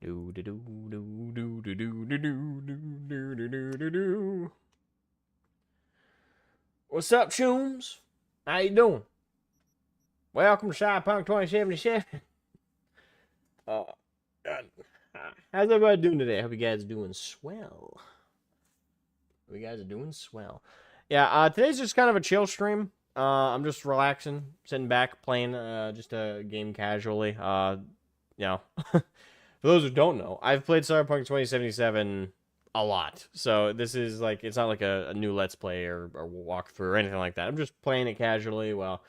Do do do do do do do do do do do do do do. What's up, Chooms? How you doing? Welcome to Cyberpunk 2077. Uh, God. How's everybody doing today? I hope you guys are doing swell. Hope you guys are doing swell. Yeah, today's just kind of a chill stream. I'm just relaxing, sitting back, playing just a game casually. You know, for those who don't know, I've played Cyberpunk 2077 a lot. So this is like, it's not like a new Let's Play or walkthrough or anything like that. I'm just playing it casually while,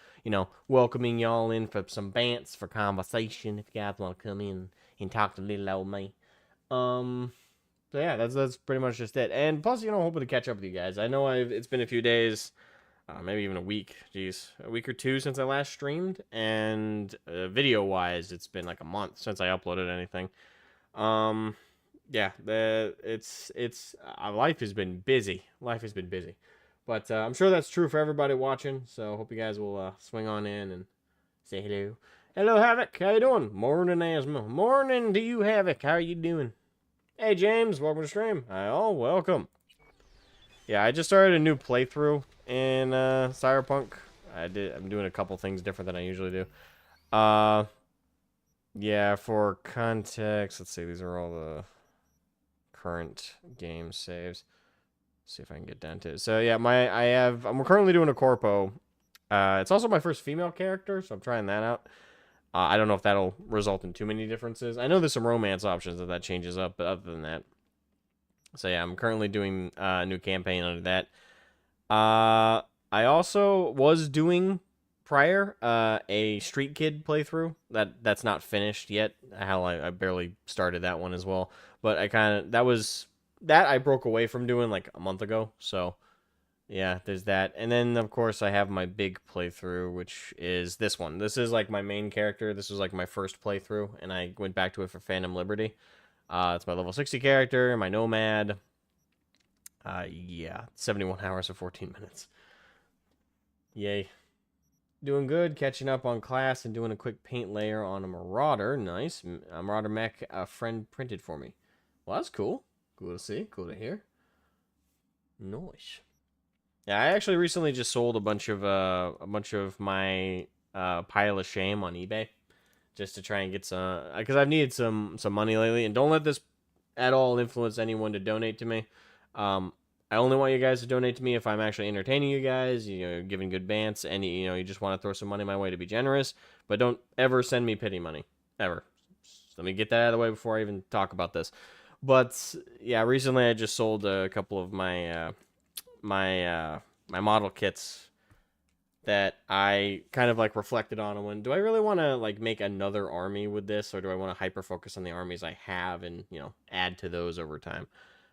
welcoming y'all in for some bants for conversation if you guys want to come in and talk to little old me. So yeah, that's pretty much just it. And plus, hoping to catch up with you guys. I know it's been a few days, maybe even a week. Jeez, a week or two since I last streamed, and video wise, it's been like a month since I uploaded anything. Yeah, life has been busy. Life has been busy, but I'm sure that's true for everybody watching. So hope you guys will swing on in and say hello. Hello, Havoc. How you doing? Morning, Asmo. Morning to you, Havoc. How are you doing? Hey, James. Welcome to stream. Hi, all. Welcome. Yeah, I just started a new playthrough in Cyberpunk. I'm doing a couple things different than I usually do. Yeah, for context, let's see. These are all the current game saves. Let's see if I can get down to it. So yeah, I'm currently doing a corpo. It's also my first female character, so I'm trying that out. I don't know if that'll result in too many differences. I know there's some romance options that changes up, but other than that. So yeah, I'm currently doing a new campaign under that. I also was doing prior a Street Kid playthrough. That's not finished yet. Hell, I barely started that one as well. But I broke away from doing like a month ago. So yeah, there's that. And then, of course, I have my big playthrough, which is this one. This is like my main character. This was like my first playthrough, and I went back to it for Phantom Liberty. It's my level 60 character, my Nomad. Yeah, 71 hours or 14 minutes. Yay. Doing good, catching up on class and doing a quick paint layer on a Marauder. Nice. A Marauder mech a friend printed for me. Well, that's cool. Cool to see. Cool to hear. Nice. Yeah, I actually recently just sold a bunch of my pile of shame on eBay, just to try and get some, because I've needed some money lately. And don't let this at all influence anyone to donate to me. I only want you guys to donate to me if I'm actually entertaining you guys, giving good bants, and you just want to throw some money my way to be generous. But don't ever send me pity money, ever. Just let me get that out of the way before I even talk about this. But yeah, recently I just sold a couple of my my model kits that I kind of like reflected on and went, do I really want to like make another army with this, or do I want to hyper focus on the armies I have and add to those over time,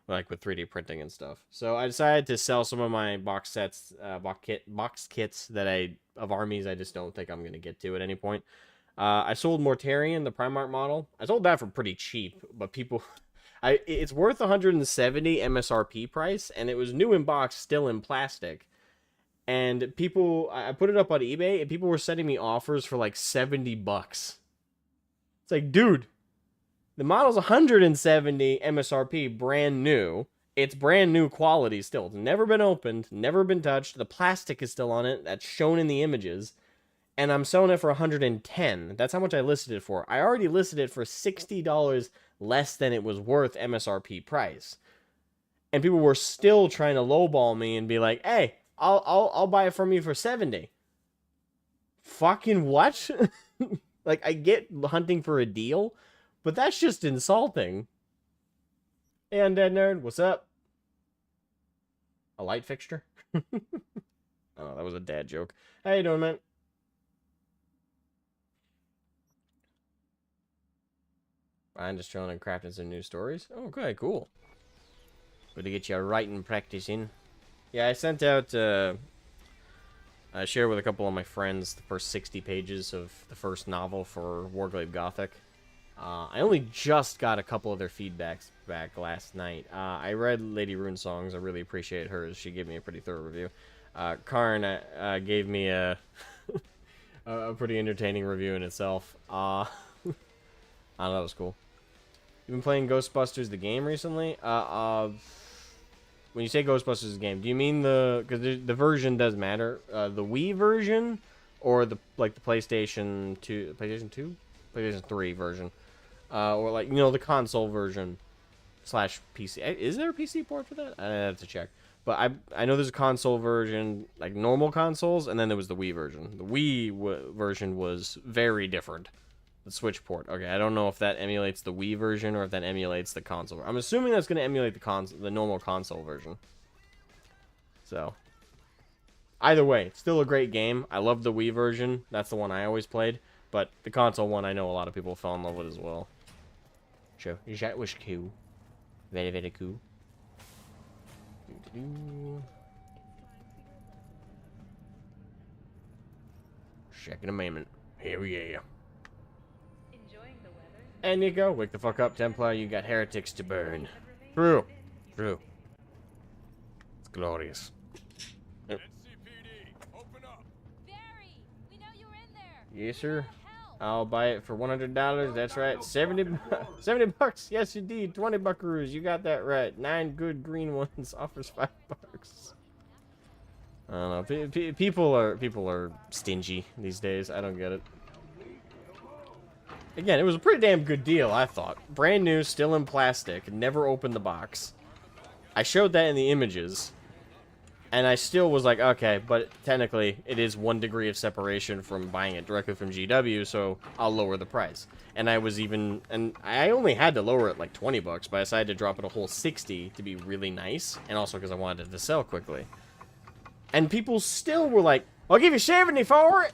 like with 3D printing and stuff. So I decided to sell some of my box sets, box kits of armies I just don't think I'm gonna get to at any point. I sold Mortarion, the Primarch model. I sold that for pretty cheap, but people. It's worth 170 MSRP price, and it was new in box, still in plastic. And I put it up on eBay, and people were sending me offers for like $70. It's like, dude, the model's 170 MSRP, brand new. It's brand new quality still. It's never been opened, never been touched. The plastic is still on it. That's shown in the images. And I'm selling it for 110. That's how much I listed it for. I already listed it for $60 less than it was worth MSRP price. And people were still trying to lowball me and be like, "Hey, I'll buy it from you for 70." Fucking what? Like, I get hunting for a deal, but that's just insulting. Hey, Undead Nerd, what's up? A light fixture? Oh, that was a dad joke. How you doing, man? I'm just chilling and crafting some new stories. Okay, cool. Good to get your writing practice in. Yeah, I sent out, I shared with a couple of my friends the first 60 pages of the first novel for Warglaive Gothic. I only just got a couple of their feedbacks back last night. I read Lady Rune Songs. I really appreciate hers. She gave me a pretty thorough review. Karn gave me a a pretty entertaining review in itself. I thought that was cool. You've been playing Ghostbusters the game recently? When you say Ghostbusters the game, do you mean because the version does matter? The Wii version, or the PlayStation 2, PlayStation 3 version, or like the console version / PC. Is there a PC port for that? I have to check. But I know there's a console version, like normal consoles, and then there was the Wii version. The Wii version was very different. The Switch port. Okay, I don't know if that emulates the Wii version or if that emulates the console. I'm assuming that's going to emulate the normal console version. So, either way, still a great game. I love the Wii version. That's the one I always played. But the console one, I know a lot of people fell in love with as well. So, that was cool. Very, very cool. Second Amendment. Here we are. And you go. Wake the fuck up, Templar. You got heretics to burn. True. True. It's glorious. Yep. Yes, sir. I'll buy it for $100. That's right. 70 bucks. Yes, indeed. 20 buckaroos. You got that right. 9 good green ones offers $5. I don't know. People are stingy these days. I don't get it. Again, it was a pretty damn good deal, I thought. Brand new, still in plastic. Never opened the box. I showed that in the images. And I still was like, okay, but technically, it is 1 degree of separation from buying it directly from GW, so I'll lower the price. And I only had to lower it like 20 bucks, but I decided to drop it a whole 60 to be really nice, and also because I wanted it to sell quickly. And people still were like, I'll give you 70 for it!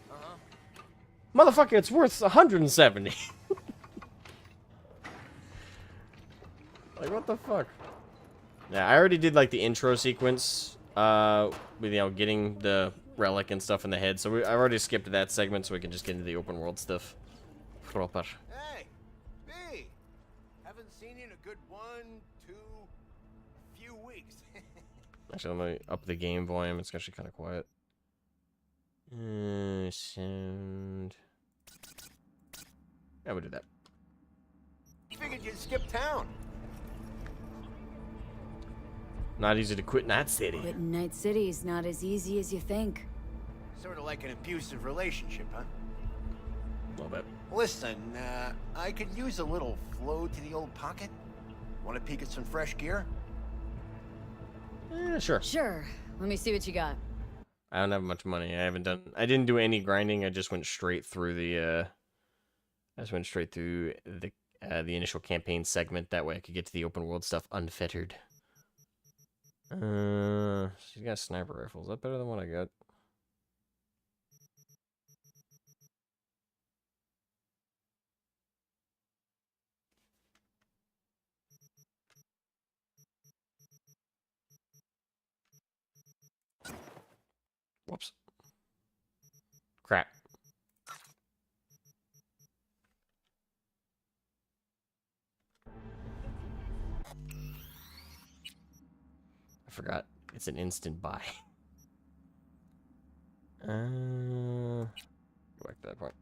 Motherfucker, it's worth 170. Like, what the fuck? Yeah, I already did, like, the intro sequence, with, getting the relic and stuff in the head, so I've already skipped that segment so we can just get into the open world stuff. Proper. Hey, B! Haven't seen you in a good 1, 2, few weeks. Actually, let me up the game volume, it's actually kind of quiet. Sound. Yeah, we'll do that. Figured you'd skip town. Not easy to quit Night City. Quitting Night City is not as easy as you think. Sort of like an abusive relationship, huh? A little bit. Listen, I could use a little flow to the old pocket. Want to peek at some fresh gear? Sure. Sure. Let me see what you got. I don't have much money. I didn't do any grinding. I just went straight through the the initial campaign segment. That way I could get to the open world stuff unfettered. She's got a sniper rifle. Is that better than what I got? Whoops. Crap. I forgot. It's an instant buy. Go back to that point.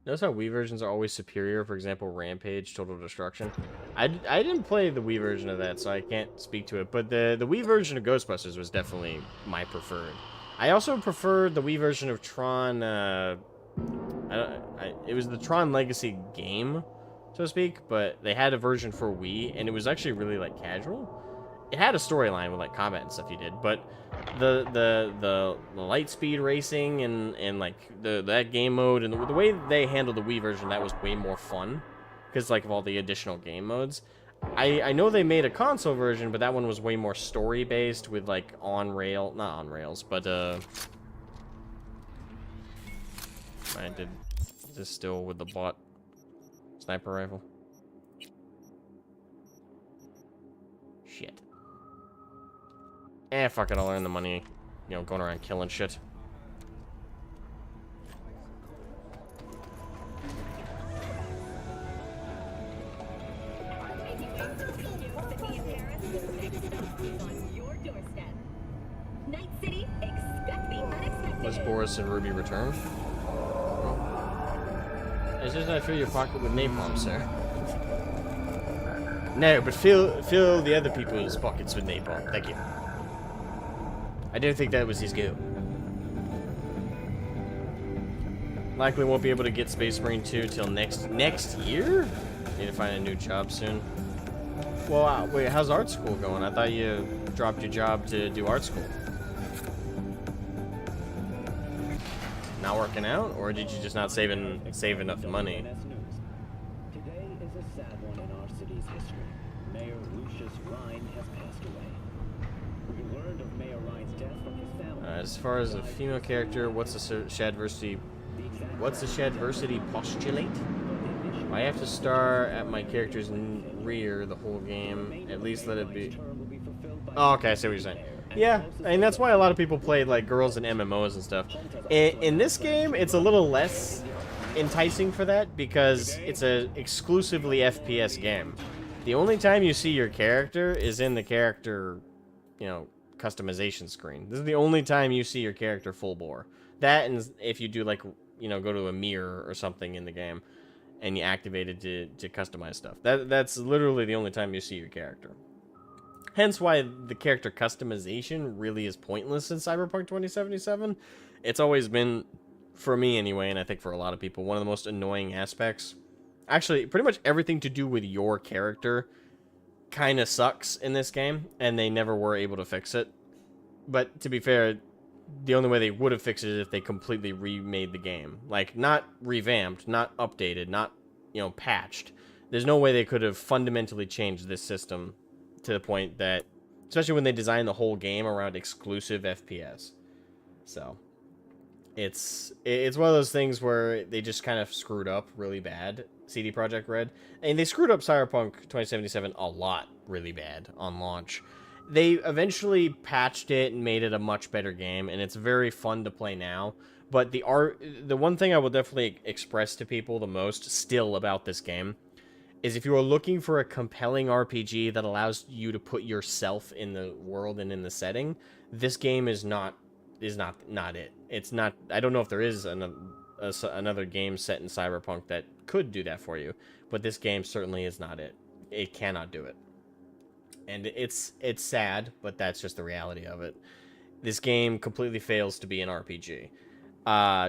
Notice how Wii versions are always superior. For example, Rampage, Total Destruction. I didn't play the Wii version of that, so I can't speak to it. But the Wii version of Ghostbusters was definitely my preferred. I also preferred the Wii version of Tron. It was the Tron Legacy game, so to speak. But they had a version for Wii, and it was actually really like casual. It had a storyline with like combat and stuff you did, but the light speed racing and like that game mode and the way they handled the Wii version, that was way more fun because like of all the additional game modes. I know they made a console version, but that one was way more story based with like not on rails, but I did this still with the bot sniper rifle. Shit. Fuck it, I'll earn the money, going around killing shit. Was Boris and Ruby return? It's just I fill your pocket with napalm, sir. No, but fill the other people's pockets with napalm. Thank you. I didn't think that was his goal. Likely won't be able to get Space Marine 2 till next year? Need to find a new job soon. Well, wait, how's art school going? I thought you dropped your job to do art school. Not working out, or did you just not save enough money? Today is a sad one in our city's history. Mayor Lucius Rhine has passed away. We learned of Mayor Rhine's death from his family. As far as a female character, what's the shadversity postulate? I have to start at my character's rear the whole game. At least let it be. Oh, okay, I see what you're saying. Yeah, and that's why a lot of people play like girls in MMOs and stuff. In this game, it's a little less enticing for that because it's a exclusively FPS game. The only time you see your character is in the character, customization screen. This is the only time you see your character full bore. That, and if you do like, go to a mirror or something in the game, and you activate it to customize stuff. That's literally the only time you see your character. Hence why the character customization really is pointless in Cyberpunk 2077. It's always been, for me anyway, and I think for a lot of people, one of the most annoying aspects. Actually, pretty much everything to do with your character kind of sucks in this game, and they never were able to fix it. But to be fair, the only way they would have fixed it is if they completely remade the game. Like, not revamped, not updated, not, patched. There's no way they could have fundamentally changed this system to the point that, especially when they designed the whole game around exclusive FPS. So, it's one of those things where they just kind of screwed up really bad, CD Projekt Red. And they screwed up Cyberpunk 2077 a lot really bad on launch. They eventually patched it and made it a much better game, and it's very fun to play now. But the one thing I will definitely express to people the most still about this game is if you are looking for a compelling RPG that allows you to put yourself in the world and in the setting, this game is not it. It's not. I don't know if there is another game set in Cyberpunk that could do that for you, but this game certainly is not it. It cannot do it. And it's sad, but that's just the reality of it. This game completely fails to be an RPG.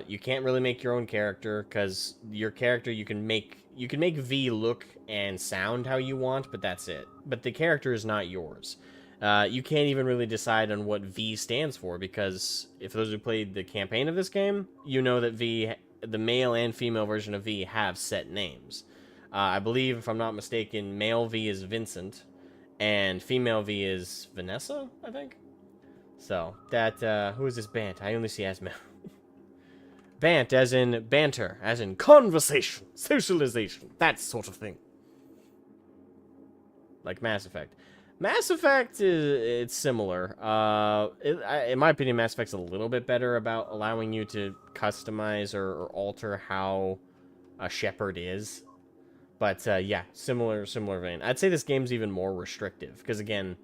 You can't really make your own character, because your character, you can make V look and sound how you want, but that's it. But the character is not yours. You can't even really decide on what V stands for, because if those who played the campaign of this game, you know that V, the male and female version of V, have set names. I believe, if I'm not mistaken, male V is Vincent, and female V is Vanessa, I think. So, that, who is this Bant? I only see Asmo. Bant, as in banter, as in conversation, socialization, that sort of thing. Like Mass Effect. Mass Effect, it's similar. In my opinion, Mass Effect's a little bit better about allowing you to customize or alter how a Shepard is. But, yeah, similar vein. I'd say this game's even more restrictive, because, again,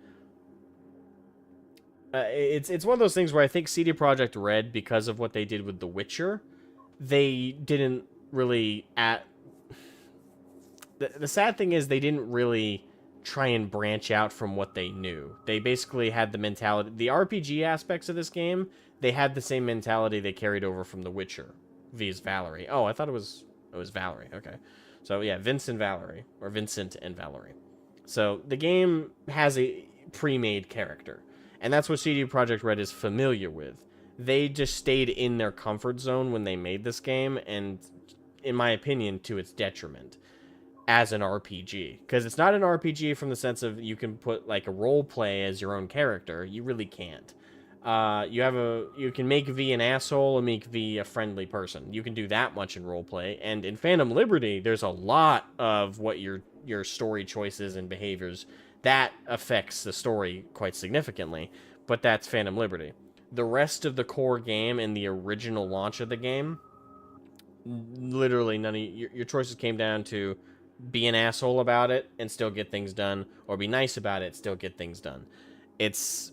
it's one of those things where I think CD Projekt Red, because of what they did with The Witcher, they didn't really... The sad thing is they didn't really try and branch out from what they knew. They basically had the mentality... The RPG aspects of this game, they had the same mentality they carried over from The Witcher. V's Valerie. Oh, I thought it was Valerie. Okay. So, yeah, Vince and Valerie. Or Vincent and Valerie. So, the game has a pre-made character. And that's what CD Projekt Red is familiar with. They just stayed in their comfort zone when they made this game, and, in my opinion, to its detriment. As an RPG. Because it's not an RPG from the sense of you can put, like, a role play as your own character. You really can't. You can make V an asshole and make V a friendly person. You can do that much in roleplay. And in Phantom Liberty, there's a lot of what your story choices and behaviors that affects the story quite significantly. But that's Phantom Liberty. The rest of the core game and the original launch of the game, literally none of your choices came down to be an asshole about it and still get things done, or be nice about it, still get things done. It's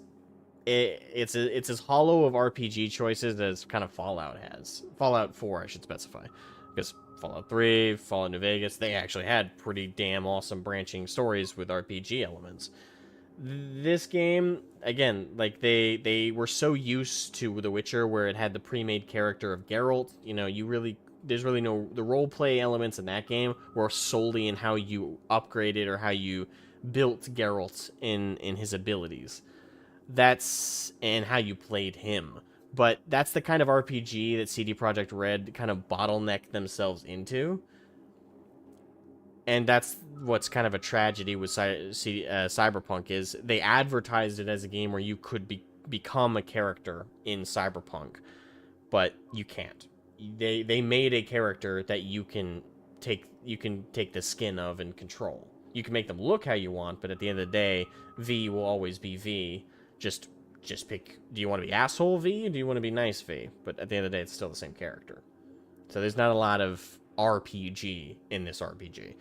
as hollow of RPG choices as kind of Fallout has. Fallout 4, I should specify. Because Fallout 3, Fallout New Vegas, they actually had pretty damn awesome branching stories with RPG elements. This game, again, like they were so used to The Witcher where it had the pre-made character of Geralt, you know, there's really no, the role play elements in that game were solely in how you upgraded or how you built Geralt in his abilities. That's and how you played him. But that's the kind of RPG that CD Projekt Red kind of bottlenecked themselves into. And that's what's kind of a tragedy with Cyberpunk is they advertised it as a game where you could become a character in Cyberpunk, but you can't. They made a character that you can take the skin of and control. You can make them look how you want, but at the end of the day, V will always be V. Just pick, do you want to be asshole V or do you want to be nice V? But at the end of the day, it's still the same character. So there's not a lot of RPG in this RPG.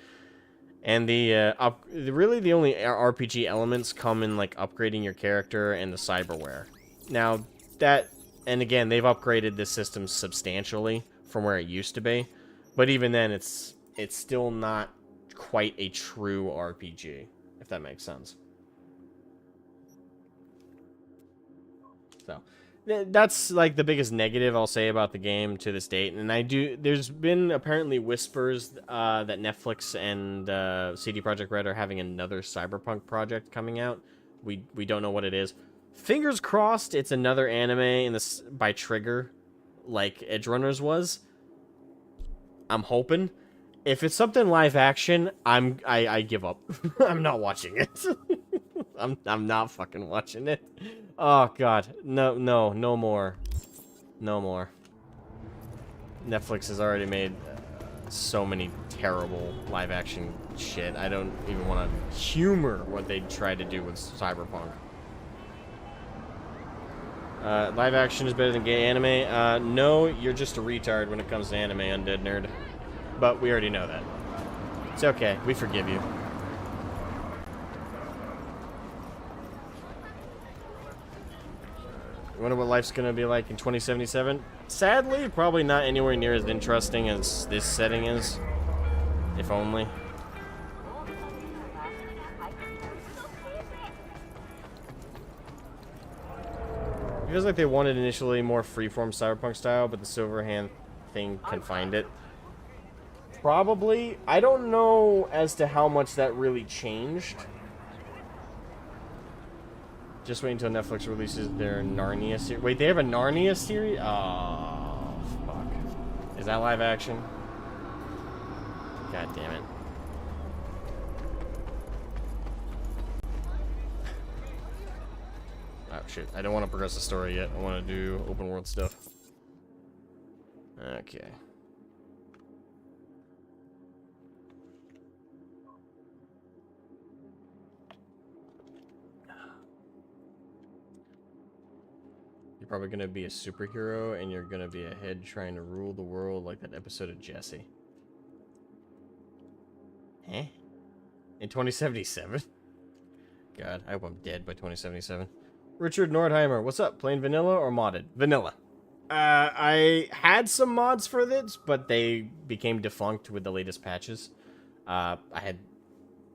And really the only RPG elements come in like upgrading your character and the cyberware. Now that, and again, they've upgraded this system substantially from where it used to be, but even then it's still not quite a true RPG, if that makes sense. So that's like the biggest negative I'll say about the game to this date. And there's been apparently whispers that Netflix and CD Projekt Red are having another Cyberpunk project coming out. We don't know what it is. Fingers crossed it's another anime by Trigger, like Edgerunners was. I'm hoping. If it's something live action, I give up. I'm not watching it. I'm not fucking watching it. Oh god, no more, no more. Netflix has already made so many terrible live action shit. I don't even want to humor what they tried to do with Cyberpunk. Live action is better than gay anime. No, you're just a retard when it comes to anime, undead nerd. But we already know that. It's okay, we forgive you. I wonder what life's gonna be like in 2077. Sadly, probably not anywhere near as interesting as this setting is. If only. It feels like they wanted initially more freeform cyberpunk style, but the silver hand thing confined it. Probably. I don't know as to how much that really changed. Just wait until Netflix releases their Narnia series. Wait, they have a Narnia series? Oh, fuck. Is that live action? God damn it. Oh, shit. I don't want to progress the story yet. I want to do open world stuff. Okay. Probably gonna be a superhero and you're gonna be a head trying to rule the world like that episode of Jesse. Eh? In 2077? God, I hope I'm dead by 2077. Richard Nordheimer, what's up? Playing vanilla or modded? Vanilla. I had some mods for this, but they became defunct with the latest patches. I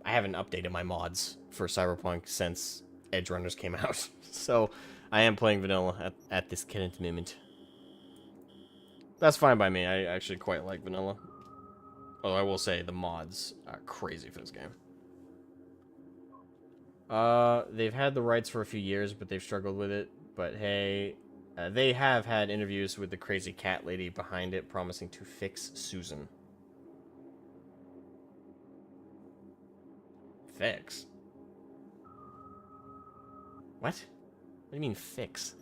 haven't updated my mods for Cyberpunk since Edgerunners came out. So I am playing vanilla at this current moment. That's fine by me. I actually quite like vanilla. Although I will say the mods are crazy for this game. They've had the rights for a few years, but they've struggled with it. But hey, they have had interviews with the crazy cat lady behind it, promising to fix Susan. Fix? What? What do you mean fix?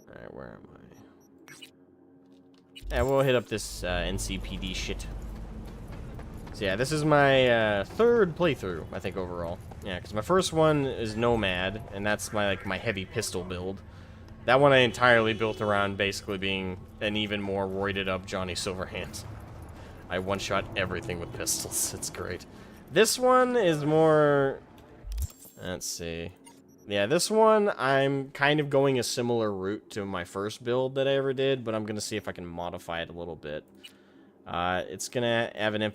Alright, where am I? Yeah, we'll hit up this NCPD shit. So yeah, this is my third playthrough, I think, overall. Yeah, because my first one is Nomad, and that's my heavy pistol build. That one I entirely built around basically being an even more roided up Johnny Silverhand. I one-shot everything with pistols. It's great. This one is more... Let's see. Yeah, this one, I'm kind of going a similar route to my first build that I ever did, but I'm going to see if I can modify it a little bit. It's gonna have an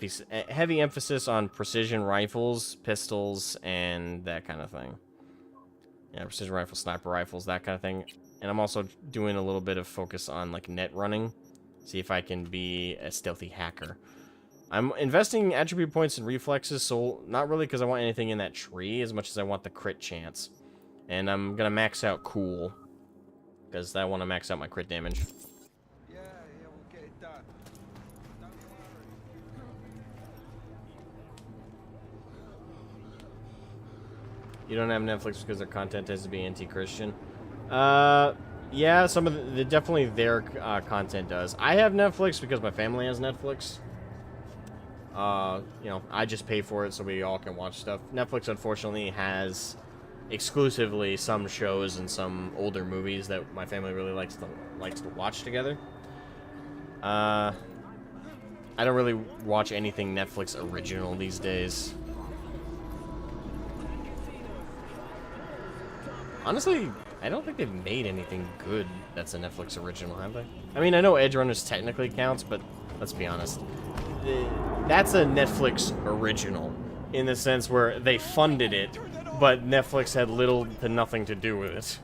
heavy emphasis on precision rifles, pistols, and that kind of thing. Yeah, precision rifles, sniper rifles, that kind of thing. And I'm also doing a little bit of focus on like net running. See if I can be a stealthy hacker. I'm investing attribute points and reflexes, so not really because I want anything in that tree as much as I want the crit chance. And I'm gonna max out cool because I want to max out my crit damage. Yeah, we'll get it done. Don't worry. You don't have Netflix because their content tends to be anti-Christian. Yeah, some of definitely their content does. I have Netflix because my family has Netflix. You know, I just pay for it so we all can watch stuff. Netflix, unfortunately, has exclusively some shows and some older movies that my family really likes to watch together. I don't really watch anything Netflix original these days. Honestly, I don't think they've made anything good that's a Netflix original, have they? I mean, I know Edge Runners technically counts, but let's be honest. That's a Netflix original in the sense where they funded it, but Netflix had little to nothing to do with it.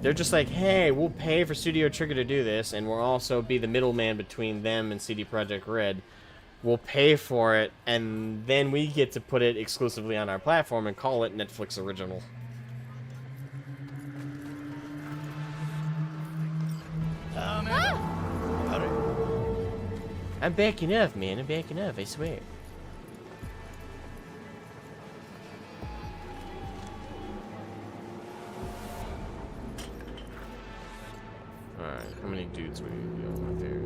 They're just like, hey, we'll pay for Studio Trigger to do this, and we'll also be the middleman between them and CD Projekt Red. We'll pay for it, and then we get to put it exclusively on our platform and call it Netflix original. I'm backing up, man. I'm backing up, I swear. Alright, how many dudes we got there?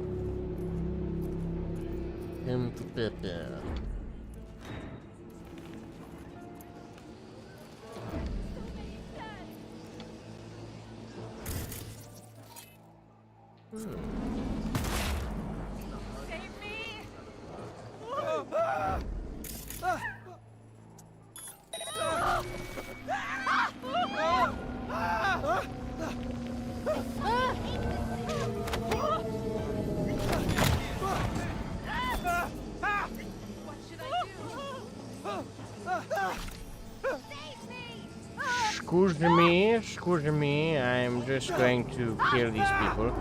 Excuse me, I'm just going to kill these people.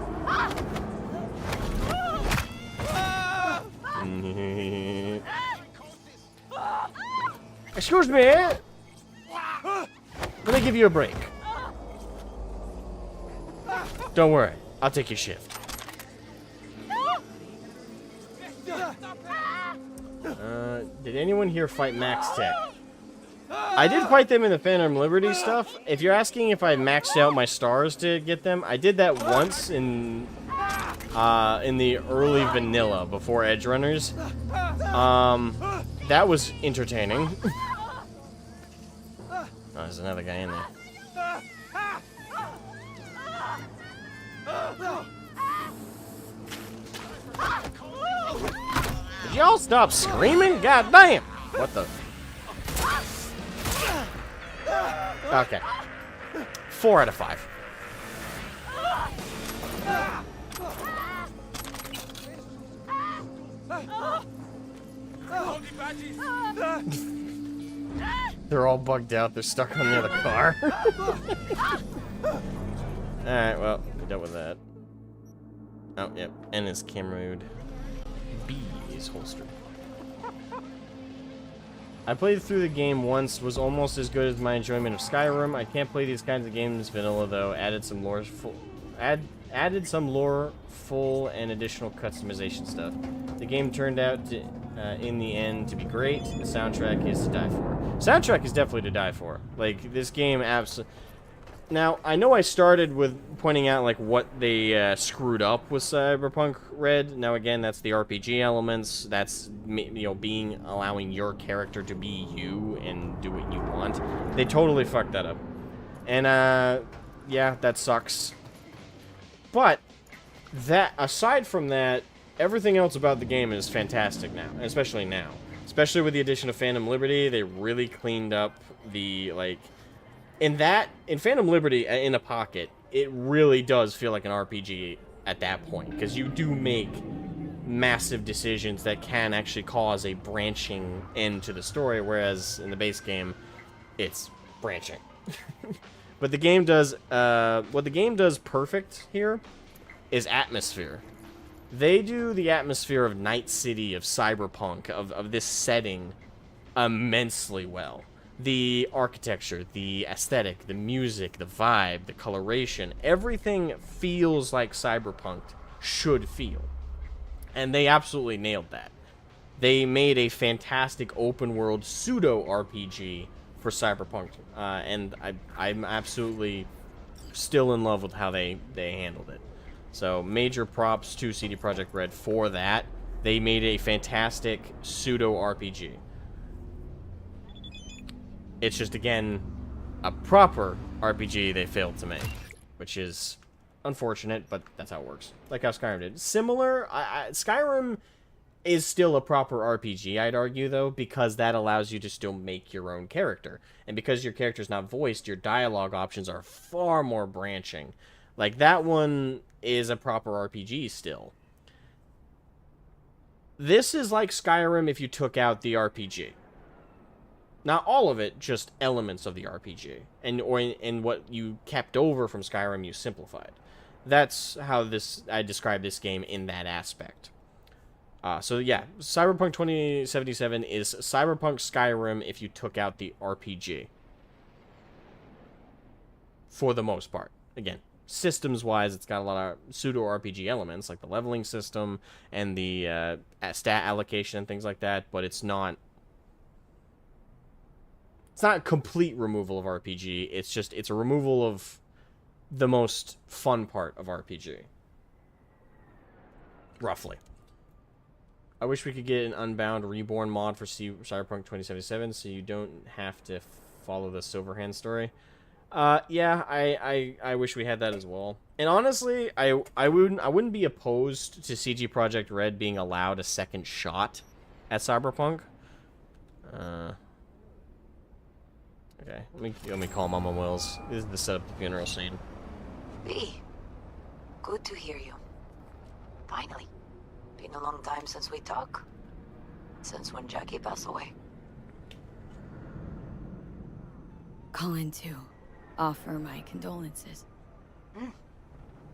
Excuse me! Let me give you a break. Don't worry, I'll take your shift. Did anyone here fight Max Tech? I did fight them in the Phantom Liberty stuff. If you're asking if I maxed out my stars to get them, I did that once in the early vanilla before Edge Runners. That was entertaining. Oh, there's another guy in there. Did y'all stop screaming? God damn! What the? Okay. 4 out of 5. They're all bugged out. They're stuck on the other car. Alright, well, we dealt with that. Oh, yep. And his camera mode. B is holstered. I played through the game once, was almost as good as my enjoyment of Skyrim. I can't play these kinds of games vanilla though. Added some lore full and additional customization stuff. The game turned out to, in the end to be great. The soundtrack is to die for. Soundtrack is definitely to die for. Like this game absolutely. Now, I know I started with pointing out, like, what they screwed up with Cyberpunk Red. Now, again, that's the RPG elements. That's, you know, allowing your character to be you and do what you want. They totally fucked that up. And, yeah, that sucks. But, aside from that, everything else about the game is fantastic now. Especially now. Especially with the addition of Phantom Liberty, they really cleaned up the, like... In Phantom Liberty, in a pocket, it really does feel like an RPG at that point. Because you do make massive decisions that can actually cause a branching end to the story, whereas in the base game, it's branching. But the game does, what the game does perfect here is atmosphere. They do the atmosphere of Night City, of cyberpunk, of this setting immensely well. The architecture, the aesthetic, the music, the vibe, the coloration, everything feels like cyberpunk should feel. And they absolutely nailed that. They made a fantastic open world pseudo RPG for cyberpunk, and I'm absolutely still in love with how they handled it. So major props to CD Projekt Red for that. They made a fantastic pseudo RPG. It's just, again, a proper RPG they failed to make, which is unfortunate, but that's how it works. Like how Skyrim did. Similar, Skyrim is still a proper RPG, I'd argue, though, because that allows you to still make your own character. And because your character's not voiced, your dialogue options are far more branching. Like, that one is a proper RPG still. This is like Skyrim if you took out the RPG. Not all of it, just elements of the RPG. And what you kept over from Skyrim, you simplified. That's how I describe this game in that aspect. So yeah, Cyberpunk 2077 is Cyberpunk Skyrim if you took out the RPG. For the most part. Again, systems-wise, it's got a lot of pseudo-RPG elements, like the leveling system and the stat allocation and things like that, but it's not complete removal of RPG. It's a removal of the most fun part of RPG. Roughly. I wish we could get an Unbound Reborn mod for Cyberpunk 2077 so you don't have to follow the Silverhand story. Yeah, I wish we had that as well. And honestly, I wouldn't be opposed to CG Projekt Red being allowed a second shot at Cyberpunk. Okay, let me call Mama Wells. This is the setup the funeral scene. B, good to hear you. Finally. Been a long time since we talked. Since when Jackie passed away. Calling to offer my condolences.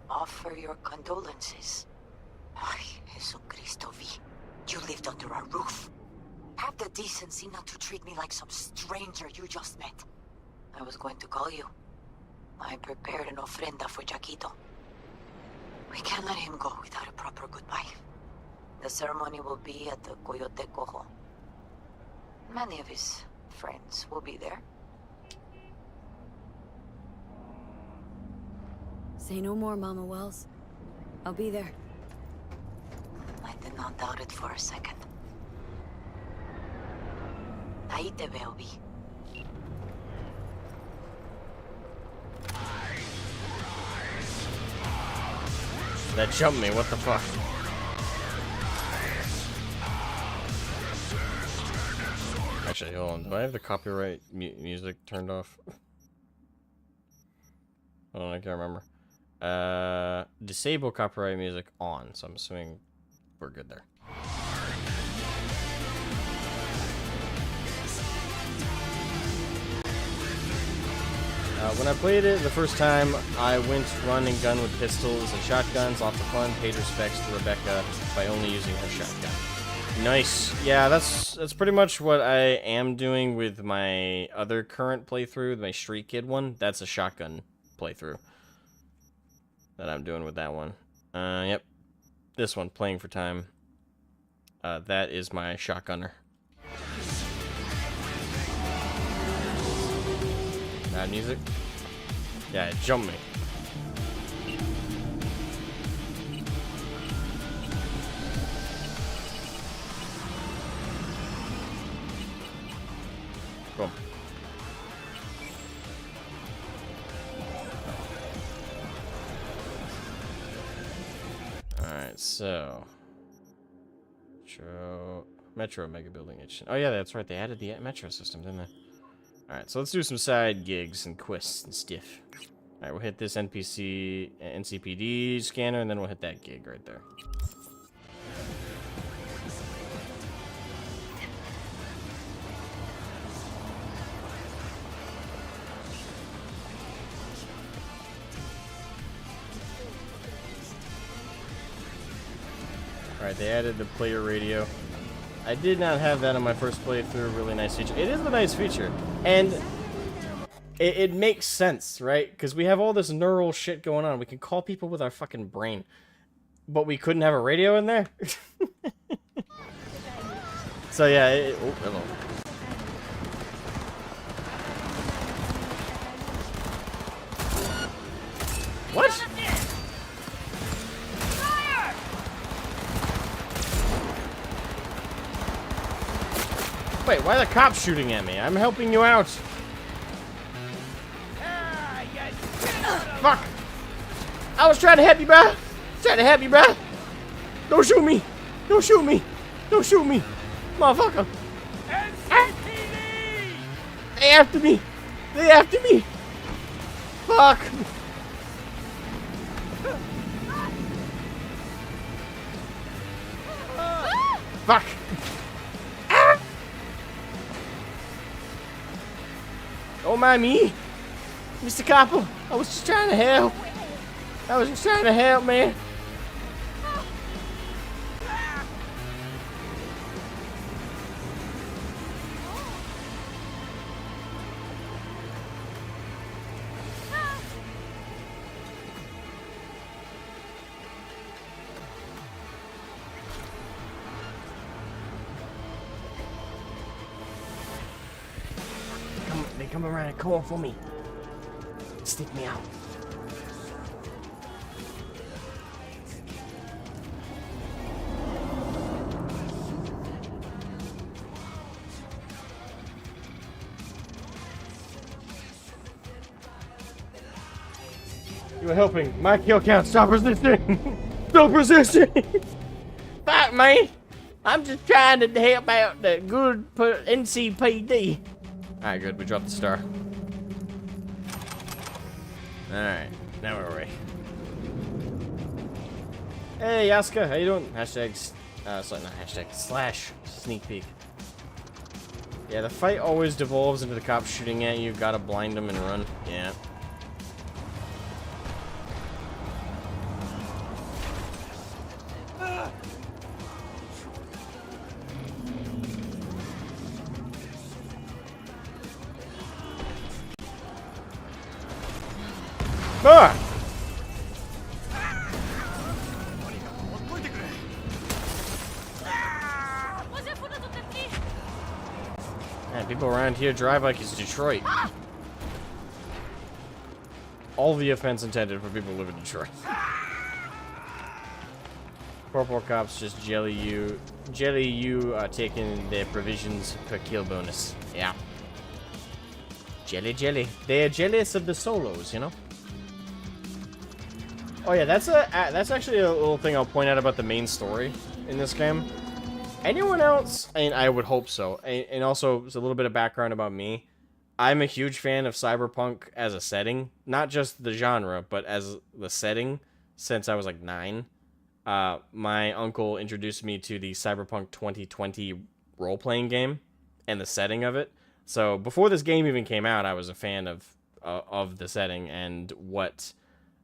Offer your condolences. Ay, Jesucristo, V. You lived under our roof. Have the decency not to treat me like some stranger you just met. I was going to call you. I prepared an ofrenda for Jaquito. We can't let him go without a proper goodbye. The ceremony will be at the Coyote Cojo. Many of his friends will be there. Say no more, Mama Wells. I'll be there. I did not doubt it for a second. Ahí te veo, Vi. That jumped me, what the fuck? Actually, hold on. Do I have the copyright music turned off? Hold on, I can't remember. Disable copyright music on, so I'm assuming we're good there. When I played it the first time, I went run and gun with pistols and shotguns, lots of fun, paid respects to Rebecca by only using her shotgun. Nice. Yeah, that's pretty much what I am doing with my other current playthrough, my Street Kid one. That's a shotgun playthrough that I'm doing with that one. Yep. This one, playing for time. That is my shotgunner. Bad music? Yeah, it jumped me. Cool. Alright, so Metro Mega Building Edition. Oh yeah, that's right, they added the Metro system, didn't they? Alright, so let's do some side gigs and quests and stuff. Alright, we'll hit this NCPD scanner, and then we'll hit that gig right there. Alright, they added the player radio. I did not have that on my first playthrough. Really nice feature. It is a nice feature. And it makes sense, right? Because we have all this neural shit going on. We can call people with our fucking brain. But we couldn't have a radio in there? So yeah, oh, hello. What? Wait, why are the cops shooting at me? I'm helping you out. Fuck! I was trying to help you, bro. Trying to help you, bro. Don't shoot me. Don't shoot me. Don't shoot me. Motherfucker. They after me. They after me. Fuck. Fuck. Ah. Don't mind me, Mr. Copper. I was just trying to help. I was just trying to help, man. They come around the corner for me. Stick me out. You were helping. My kill count. Stop resisting. Stop resisting. Fuck, man. I'm just trying to help out the good NCPD. Alright, good. We dropped the star. Alright. Now where are we? Hey, Yaska. How you doing? Hashtag, sorry, not hashtag, slash sneak peek. Yeah, the fight always devolves into the cops shooting at you. Gotta blind them and run. Yeah. Ah! Man, people around here drive like it's Detroit. All the offense intended for people who live in Detroit. Corporal cops just jelly you taking their provisions per kill bonus. Yeah. Jelly. They are jealous of the solos, you know? Oh yeah, that's actually a little thing I'll point out about the main story in this game. Anyone else, and I would hope so, and also a little bit of background about me. I'm a huge fan of cyberpunk as a setting, not just the genre, but as the setting since I was like 9. My uncle introduced me to the Cyberpunk 2020 role-playing game and the setting of it. So before this game even came out, I was a fan of the setting and what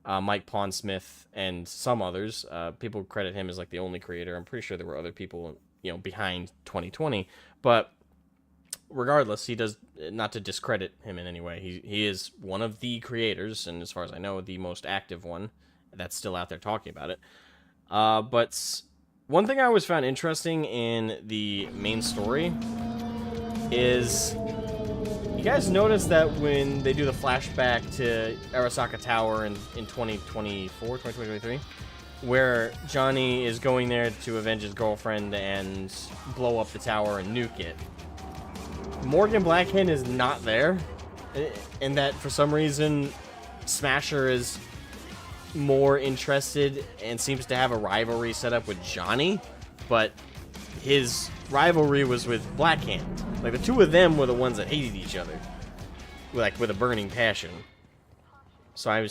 Mike Pondsmith and some others. People credit him as like the only creator. I'm pretty sure there were other people, you know, behind 2020. But regardless, he does, not to discredit him in any way. He is one of the creators, and as far as I know, the most active one that's still out there talking about it. But one thing I always found interesting in the main story is, you guys notice that when they do the flashback to Arasaka Tower in 2023, where Johnny is going there to avenge his girlfriend and blow up the tower and nuke it, Morgan Blackhand is not there, and that for some reason Smasher is more interested and seems to have a rivalry set up with Johnny, but his rivalry was with Blackhand. Like, the two of them were the ones that hated each other, like, with a burning passion. So I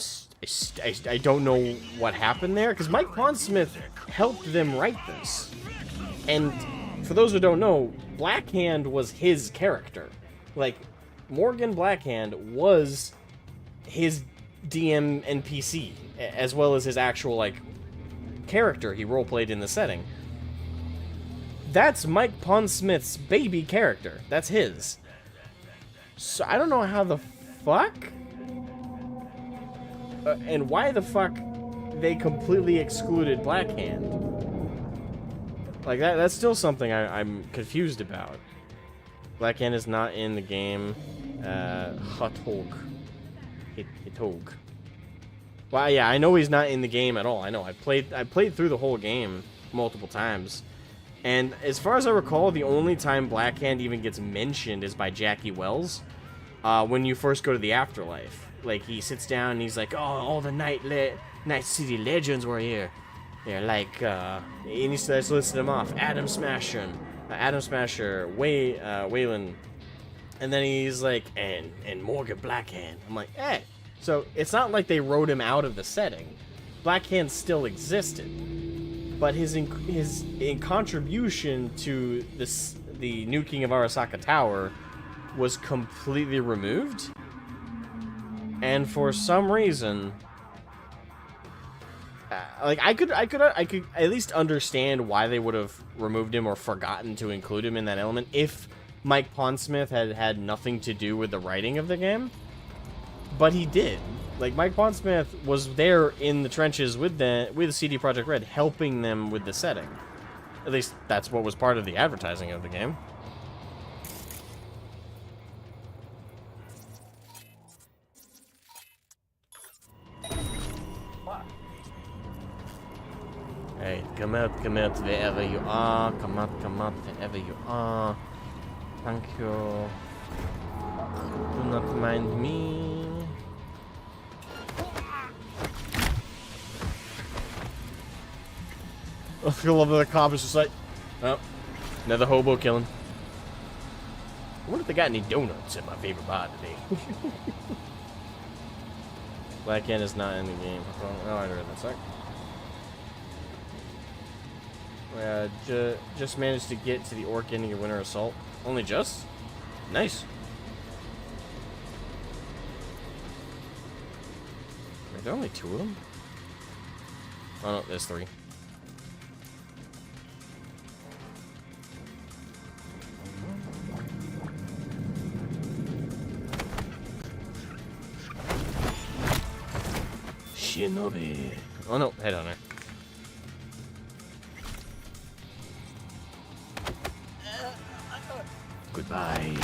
don't know what happened there, because Mike Pondsmith helped them write this. And for those who don't know, Blackhand was his character. Like, Morgan Blackhand was his DM NPC, as well as his actual, like, character he roleplayed in the setting. that's Mike Pondsmith's baby character. That's his. So I don't know how the fuck and why the fuck they completely excluded Black Hand. Like that's still something I'm confused about. Black Hand is not in the game. Hitog. Well, yeah, I know he's not in the game at all. I know. I played through the whole game multiple times. And as far as I recall, the only time Black Hand even gets mentioned is by Jackie Wells. When you first go to the afterlife. Like, he sits down and he's like, oh, all the Night City legends were here. They're like, and he starts listing them off. Adam Smasher, Waylon. And then he's like, and Morgan Blackhand. I'm like, hey. So, it's not like they wrote him out of the setting. Blackhand still existed. But his contribution to the nuking of Arasaka Tower was completely removed. And for some reason, like I could at least understand why they would have removed him or forgotten to include him in that element if Mike Pondsmith had nothing to do with the writing of the game. But he did. Like, Mike Pondsmith was there in the trenches with CD Projekt Red, helping them with the setting. At least that's what was part of the advertising of the game. Hey, come out wherever you are. Come out wherever you are. Thank you. Do not mind me. I love that the cop is just like, oh, another hobo killing. I wonder if they got any donuts in my favorite bar today. Black Hand is not in the game. Oh, I read that sec. Just managed to get to the orc ending of Winter Assault. Only just? Nice. Are there only 2 of them? Oh no, there's 3. Shinobi. Oh no, head on her. Goodbye.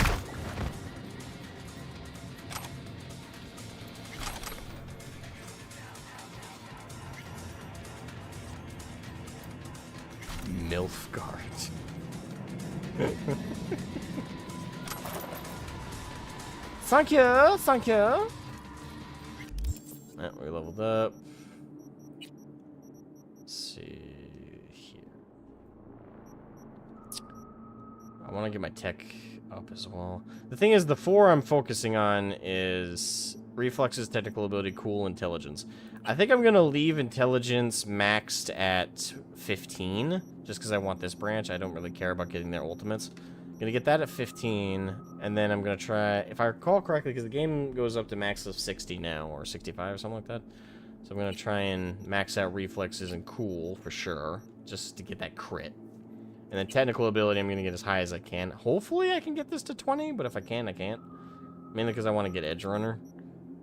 Milfgard. Thank you, thank you. We leveled up. Let's see here. I want to get my tech up as well. The thing is, the 4 I'm focusing on is reflexes, technical ability, cool, intelligence. I think I'm going to leave intelligence maxed at 15, just because I want this branch. I don't really care about getting their ultimates. I'm going to get that at 15, and then I'm going to try, if I recall correctly, because the game goes up to max of 60 now, or 65 or something like that. So I'm going to try and max out reflexes and cool, for sure, just to get that crit. And then technical ability, I'm going to get as high as I can. Hopefully I can get this to 20, but if I can, I can't. Mainly because I want to get Edge Runner,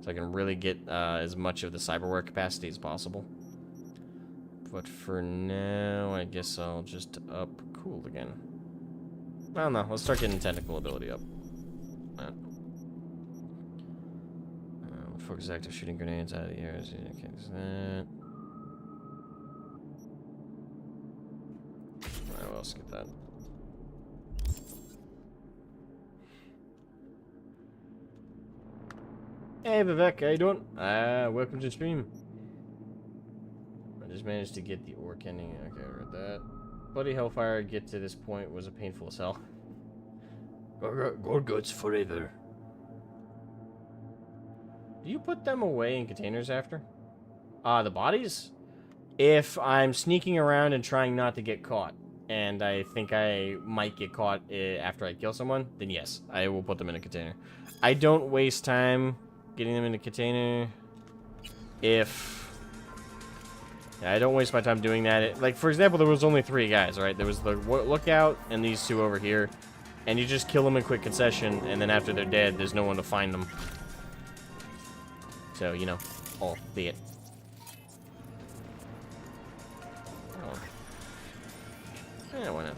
so I can really get as much of the cyberware capacity as possible. But for now, I guess I'll just up cool again. I don't know. Let's start getting technical ability up. Focus active shooting grenades out of the air. Okay, that. Alright, well, let's get that. Hey, Vivek, how you doing? Welcome to the stream. I just managed to get the orc ending. Okay, I read that. Bloody Hellfire, get to this point was a painful as hell. Gorguts forever. Do you put them away in containers after? The bodies? If I'm sneaking around and trying not to get caught, and I think I might get caught after I kill someone, then yes, I will put them in a container. I don't waste time getting them in a container if I don't waste my time doing that. Like, for example, there was only 3 guys, right? There was the lookout and these 2 over here. And you just kill them in quick concession, and then after they're dead, there's no one to find them. So, you know, albeit. Oh. Yeah, why not?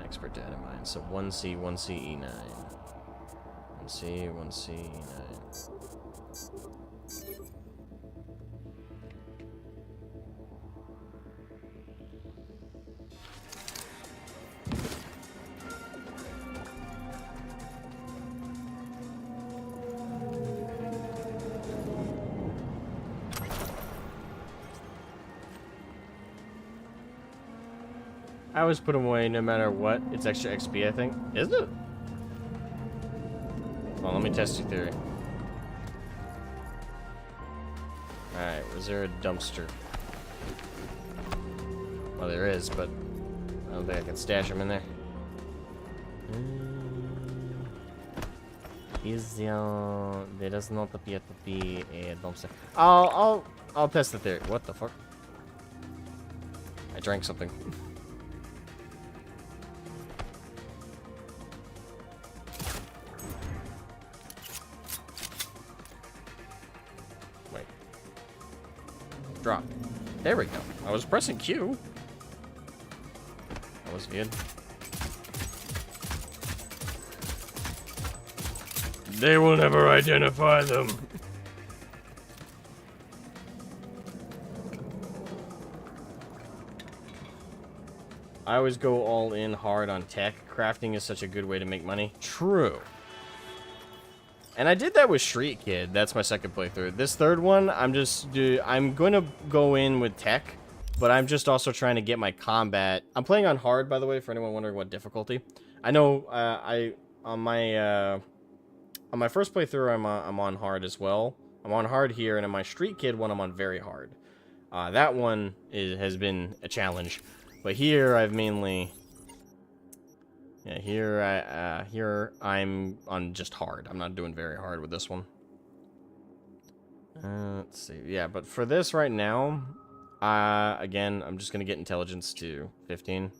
Expert data mine. So 1C, 1C, E9. 1C, 1C, E9. I always put them away no matter what. It's extra XP, I think. Is it? Well, let me test your theory. Alright, was there a dumpster? Well, there is, but I don't think I can stash them in there. There does not appear to be a dumpster. I'll test the theory. What the fuck? I drank something. Drop. There we go. I was pressing Q. That was good. They will never identify them. I always go all in hard on tech. Crafting is such a good way to make money. True. And I did that with Street Kid. That's my second playthrough. This third one, I'm going to go in with tech, but I'm just also trying to get my combat. I'm playing on hard, by the way, for anyone wondering what difficulty. I know on my first playthrough, I'm on hard as well. I'm on hard here, and in my Street Kid one, I'm on very hard. That one has been a challenge, but here I've mainly. Yeah, here I'm on just hard. I'm not doing very hard with this one. Let's see. Yeah, but for this right now, again, I'm just gonna get intelligence to 15.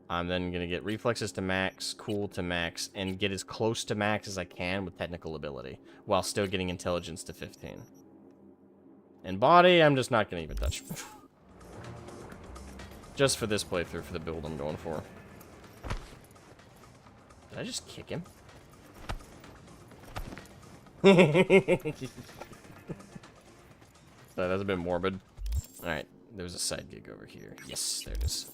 I'm then gonna get reflexes to max, cool to max, and get as close to max as I can with technical ability, while still getting intelligence to 15. And body, I'm just not gonna even touch. Just for this playthrough, for the build I'm going for. Did I just kick him? That's a bit morbid. Alright, there's a side gig over here. Yes, there it is.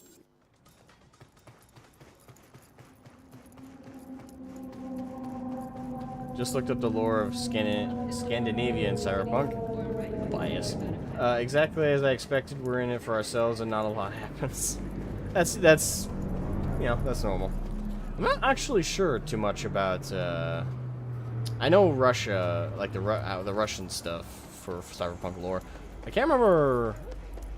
Just looked up the lore of Scandinavia and cyberpunk. Bias. Exactly as I expected, we're in it for ourselves and not a lot happens. That's you know, that's normal. I'm not actually sure too much about, I know Russia, like the Russian stuff for cyberpunk lore. I can't remember,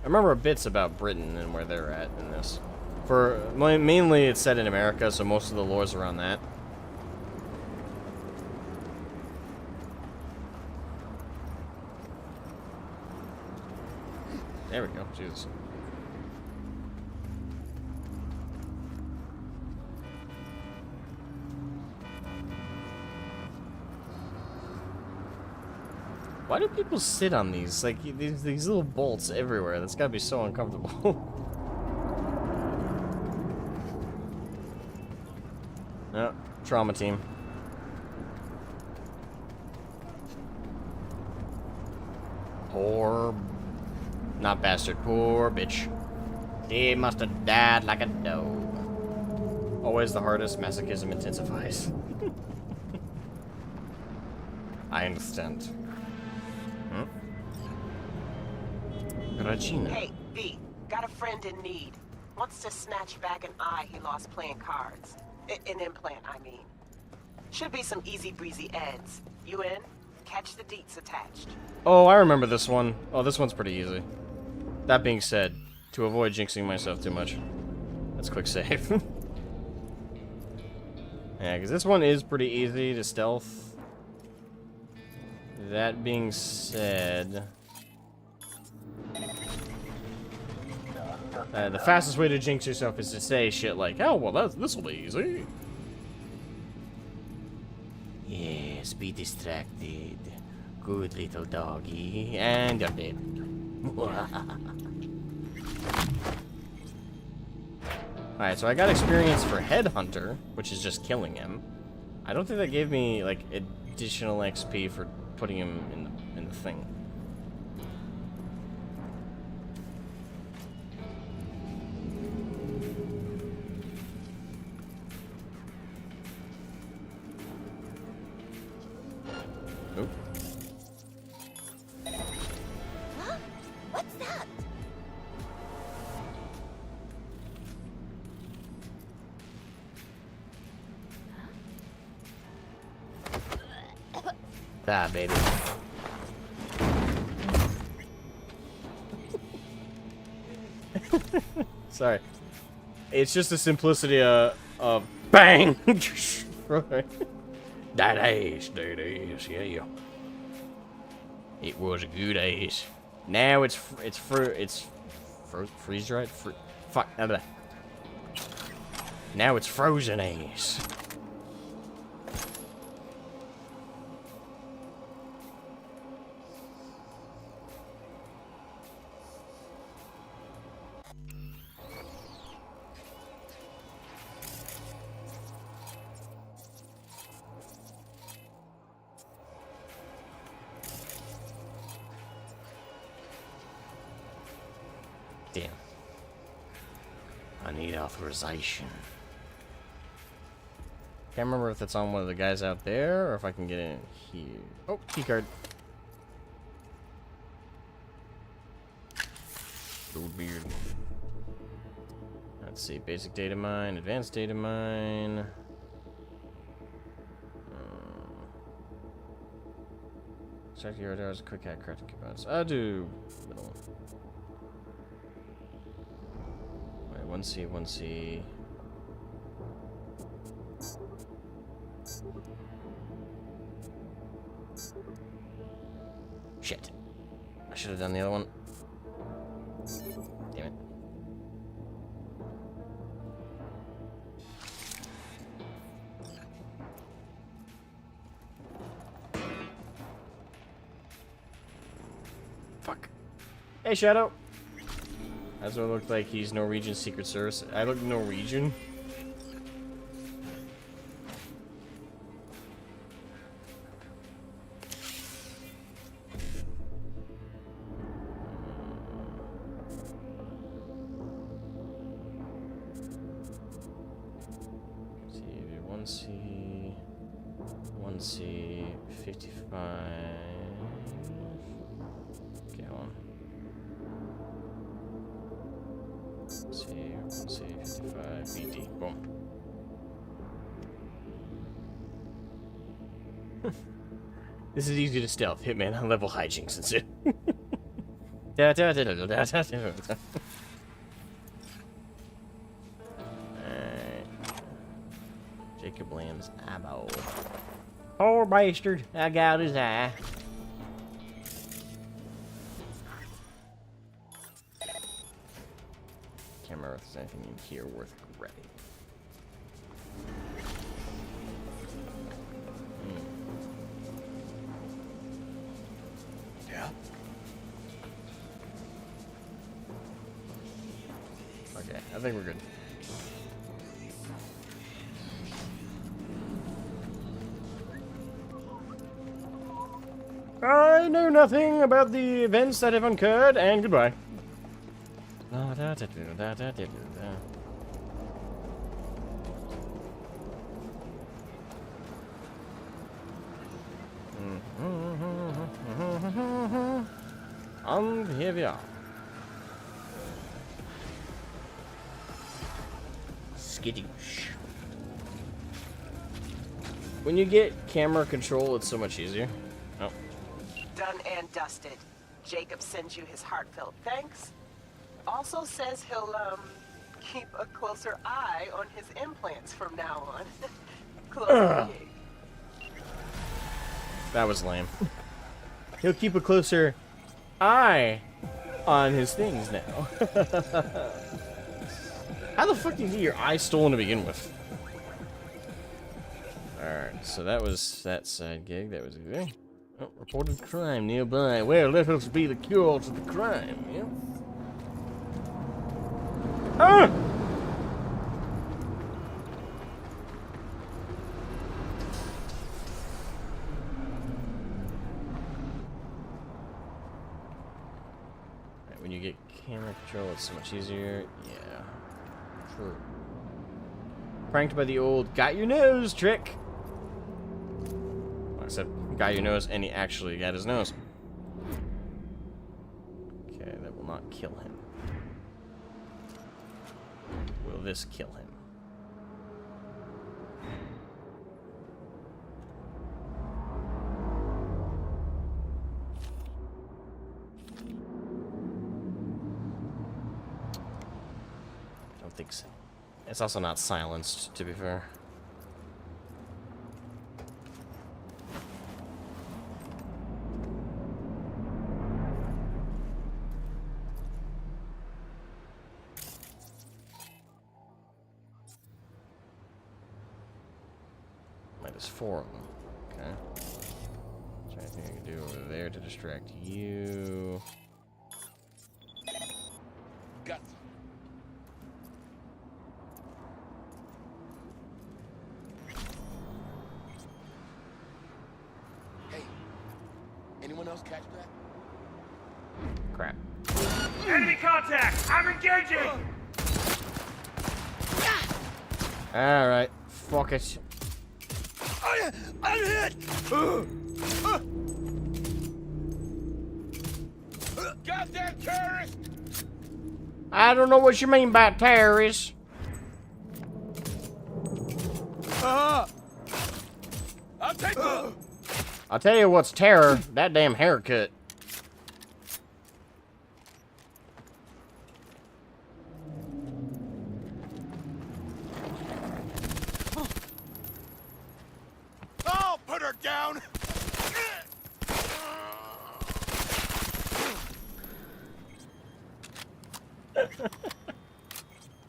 I remember bits about Britain and where they're at in this. Mainly it's set in America, so most of the lore's around that. There we go, Jesus. Why do people sit on these? Like, these little bolts everywhere. That's gotta be so uncomfortable. No, trauma team. Poor... Not bastard, poor bitch. He must have died like a dog. Always the hardest, masochism intensifies. I understand. Regina. Hey, B, got a friend in need. Wants to snatch back an eye he lost playing cards. An implant, I mean. Should be some easy breezy ends. You in? Catch the deets attached. Oh, I remember this one. Oh, this one's pretty easy. That being said, to avoid jinxing myself too much, let's quick save. Yeah, because this one is pretty easy to stealth. That being said, the fastest way to jinx yourself is to say shit like, "Oh, well, this'll be easy." Yes, be distracted. Good little doggy. And you're dead. Alright, so I got experience for Headhunter, which is just killing him. I don't think that gave me, like, additional XP for putting him in the thing. Nope. Huh? What's that? Ah, baby. Sorry. It's just the simplicity of bang! That ace, yeah. It was a good ace. Now it's freeze dried. Fuck. Now it's frozen ace. Damn. I need authorization. Can't remember if that's on one of the guys out there or if I can get in here. Oh, keycard. Old beard. Let's see. Basic data mine, advanced data mine. Check your radars, quick hack, crafting components. I'll do middle one. Wait, 1C, 1C. Shit. I should have done the other one. Damn it. Fuck. Hey, Shadow. That's what it looked like. He's Norwegian Secret Service. I look Norwegian. See, 1C, 55. Okay, hold on. 1C, 55, BD. Boom. This is easy to stealth. Hitman on level hijinks ensue. Jacob Lamb's eyeball. Poor bastard. I got his eye. Can't remember if there's anything in here worth grabbing. Yeah. Okay, I think we're good. I know nothing about the events that have occurred, and goodbye. And here we are. Skittish. When you get camera control, it's so much easier. Oh. Done and dusted. Jacob sends you his heartfelt thanks. Also says he'll, keep a closer eye on his implants from now on. Close the gig. That was lame. He'll keep a closer eye on his things now. How the fuck did you get your eye stolen to begin with? Alright, so that was that side gig. That was good. Oh, reported crime nearby. Well, let us be the cure to the crime, yeah? Ah! Right, when you get camera control, it's so much easier. Yeah, true. Pranked by the old got your nose trick. Well, I said got your nose, and he actually got his nose. Okay, that will not kill him. Will this kill him? Don't think so. It's also not silenced, to be fair. Minus 4 of them. Okay. Is there anything I can do over there to distract you? Got Hey, anyone else catch that? Crap. Enemy contact! I'm engaging! Alright. Fuck it. I'm hit! Goddamn terrorist! I don't know what you mean by terrorists. I'll take the... I'll tell you what's terror. That damn haircut. Oh, put her down!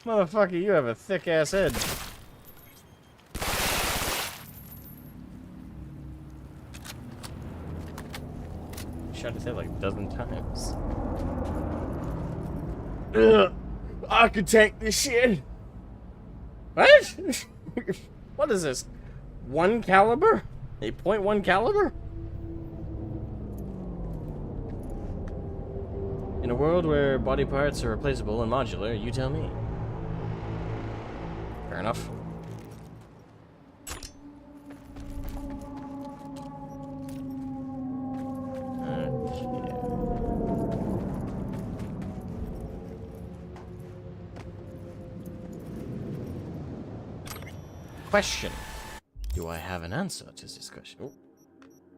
Motherfucker, you have a thick ass head. Shot his head like a dozen times. Ugh, I could take this shit. What? What is this? 1 caliber? A .1 caliber? In a world where body parts are replaceable and modular, you tell me. Fair enough. Question. Do I have an answer to this question? Oh,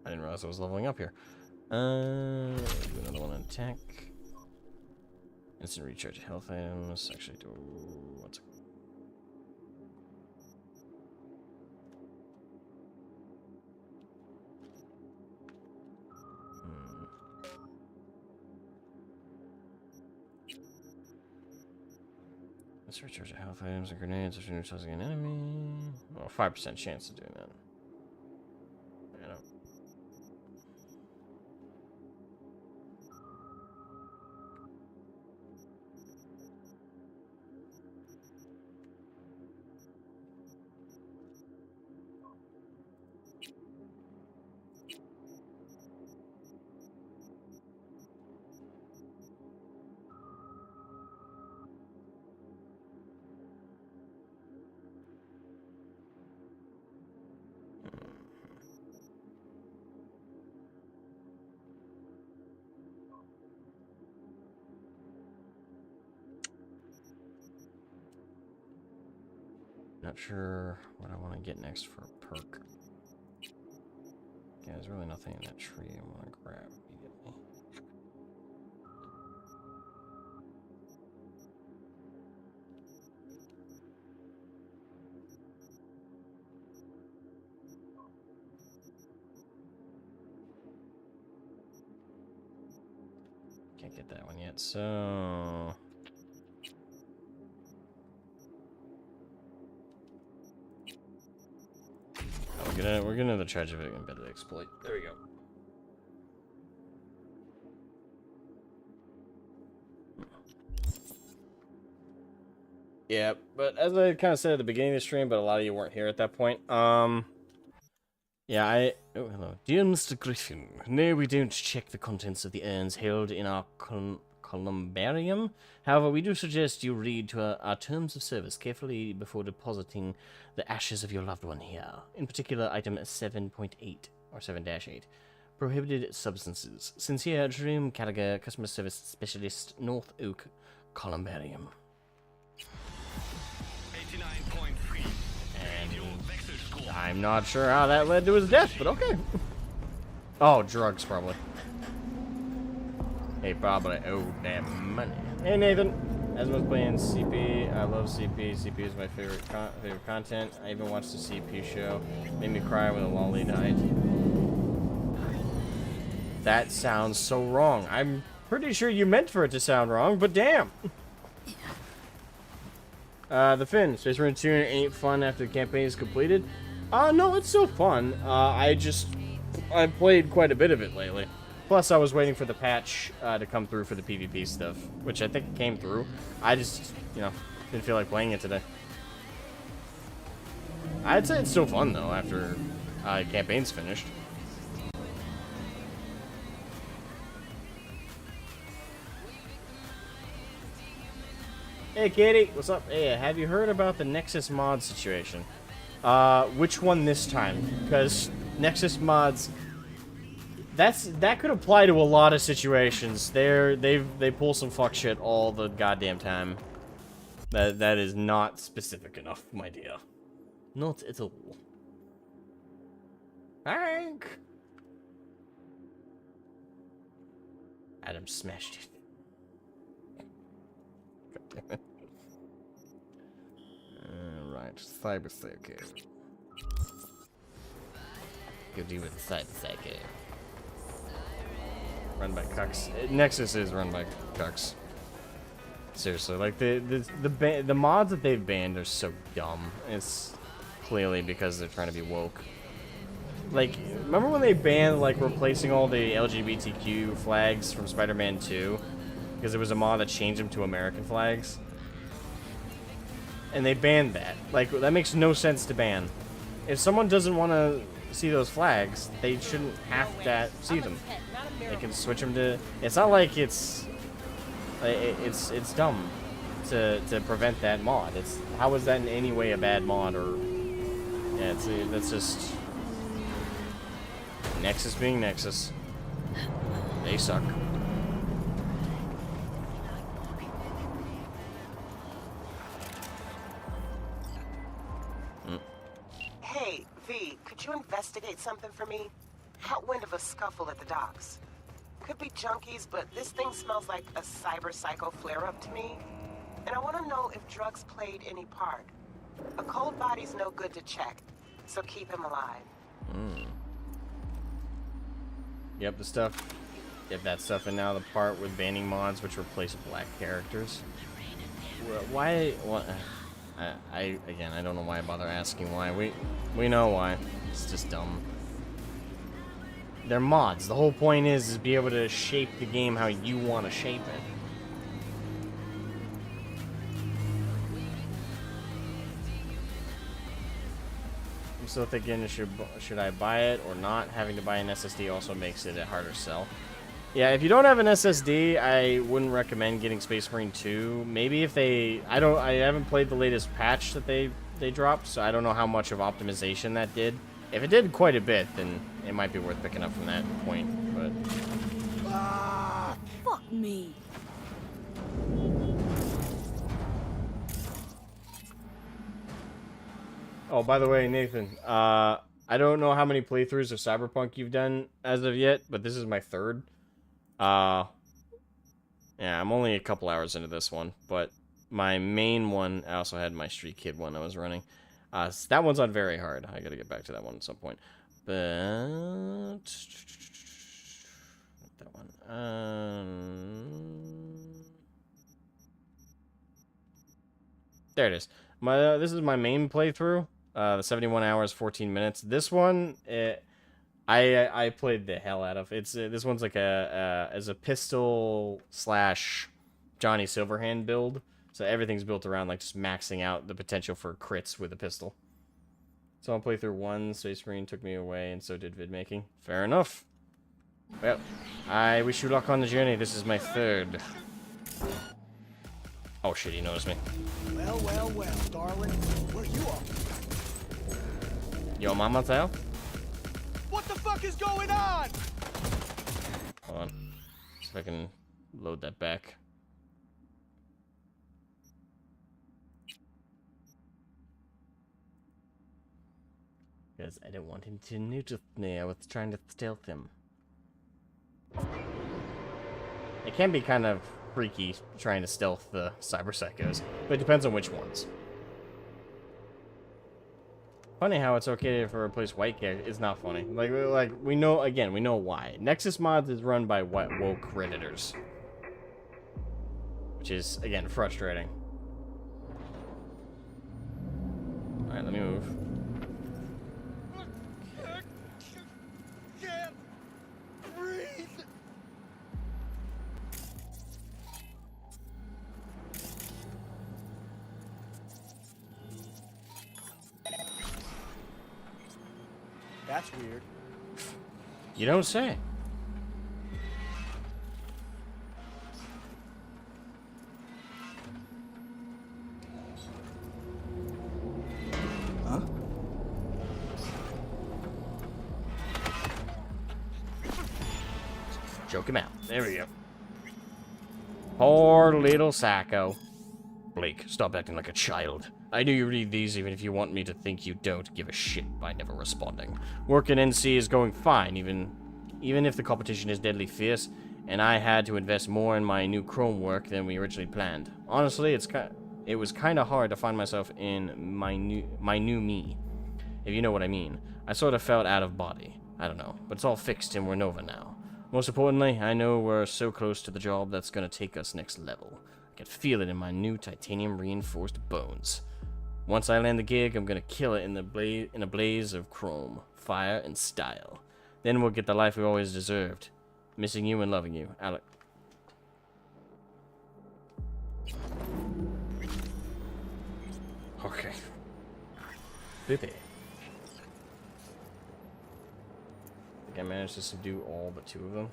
I didn't realize I was leveling up here. Do another one on attack. Instant recharge health items. Actually, do what's it? Let's recharge health items and grenades after neutralizing an enemy. Oh, 5% chance of doing that. I know. Not sure what I want to get next for a perk. Yeah, there's really nothing in that tree I want to grab immediately. can't get that one yet, so... Oh, we're gonna the charge of it embedded exploit. There we go. Yeah, but as I kind of said at the beginning of the stream, but a lot of you weren't here at that point. Yeah, oh, hello. Dear Mr. Griffin, no, we don't check the contents of the urns held in our columbarium. However, we do suggest you read to our terms of service carefully before depositing the ashes of your loved one here. In particular, item 7.8, or 7-8. Prohibited substances. Sincere, Jerome Gallagher, Customer Service Specialist, North Oak, Columbarium. And I'm not sure how that led to his death, but okay. Oh, drugs, probably. Hey, probably owed that money. Hey, Nathan. Asmo's playing CP. I love CP. CP is my favorite content. I even watched the CP show. Made me cry when the lolly died. That sounds so wrong. I'm pretty sure you meant for it to sound wrong, but damn. The Finn. Space Marine 2 ain't fun after the campaign is completed. No, it's still fun. I've played quite a bit of it lately. Plus, I was waiting for the patch to come through for the PvP stuff, which I think came through. I just, you know, didn't feel like playing it today. I'd say it's still fun, though, after campaign's finished. Hey, Katie, what's up? Hey, have you heard about the Nexus mod situation? Which one this time? Because Nexus mods, that could apply to a lot of situations. They pull some fuck shit all the goddamn time. That is not specific enough, my dear. Not at all. Hank. Adam smashed it. God damn it. Alright, cyber psycho. Go deal with the cyber psycho. Run by cucks. Nexus is run by cucks. Seriously, like the mods that they've banned are so dumb. It's clearly because they're trying to be woke. Like, remember when they banned like replacing all the LGBTQ flags from Spider-Man 2? Because there was a mod that changed them to American flags. And they banned that. Like, that makes no sense to ban. If someone doesn't want to see those flags, they shouldn't have to see them. They can switch them to... It's not like it's dumb to prevent that mod. How is that in any way a bad mod? Or yeah, that's just Nexus being Nexus. They suck. Hey, V, could you investigate something for me? Caught wind of a scuffle at the docks. Could be junkies, but this thing smells like a cyber psycho flare-up to me. And I want to know if drugs played any part. A cold body's no good to check, so keep him alive. Yep, that stuff, and now the part with banning mods which replace black characters. Why? What? Again, I don't know why I bother asking why. We know why. It's just dumb. They're mods. The whole point is be able to shape the game how you want to shape it. I'm still thinking, should I buy it or not? Having to buy an SSD also makes it a harder sell. Yeah, if you don't have an SSD, I wouldn't recommend getting Space Marine 2. Maybe if they... I haven't played the latest patch that they dropped, so I don't know how much of optimization that did. If it did quite a bit, then it might be worth picking up from that point, but... Ah, fuck me. Oh, by the way, Nathan, I don't know how many playthroughs of Cyberpunk you've done as of yet, but this is my third. Yeah, I'm only a couple hours into this one, but my main one, I also had my Street Kid one I was running. So that one's on very hard. I gotta get back to that one at some point. But... that one. There it is. This is my main playthrough. The 71 hours, 14 minutes. This one, I played the hell out of. It's this one's like as a pistol slash Johnny Silverhand build. So everything's built around like just maxing out the potential for crits with a pistol. So I'll play through 1. Space Marine took me away, and so did vidmaking. Fair enough. Well, I wish you luck on the journey. This is my 3rd. Oh shit, he noticed me. Well, well, well, darling. Where you are? Yo, mama tell? What the fuck is going on? Hold on. See if I can load that back. Because I didn't want him to notice me. I was trying to stealth him. It can be kind of freaky trying to stealth the cyber psychos, but it depends on which ones. Funny how it's okay for replace white characters. It's not funny. Like we know, again, we know why. Nexus Mods is run by woke Redditors, which is, again, frustrating. Alright, let me move. Can't breathe. That's weird. You don't say. Huh? Choke him out. There we go. Poor little Sacco. Blake, stop acting like a child. I know you read these even if you want me to think you don't give a shit by never responding. Work in NC is going fine, even if the competition is deadly fierce, and I had to invest more in my new Chrome work than we originally planned. Honestly, it was kind of hard to find myself in my new me, if you know what I mean. I sort of felt out of body. I don't know, but it's all fixed and we're Nova now. Most importantly, I know we're so close to the job that's gonna take us next level. I can feel it in my new titanium reinforced bones. Once I land the gig, I'm gonna kill it in a blaze of chrome, fire, and style. Then we'll get the life we always deserved. Missing you and loving you, Alec. Okay. Boopy. I think I managed to subdue all but 2 of them.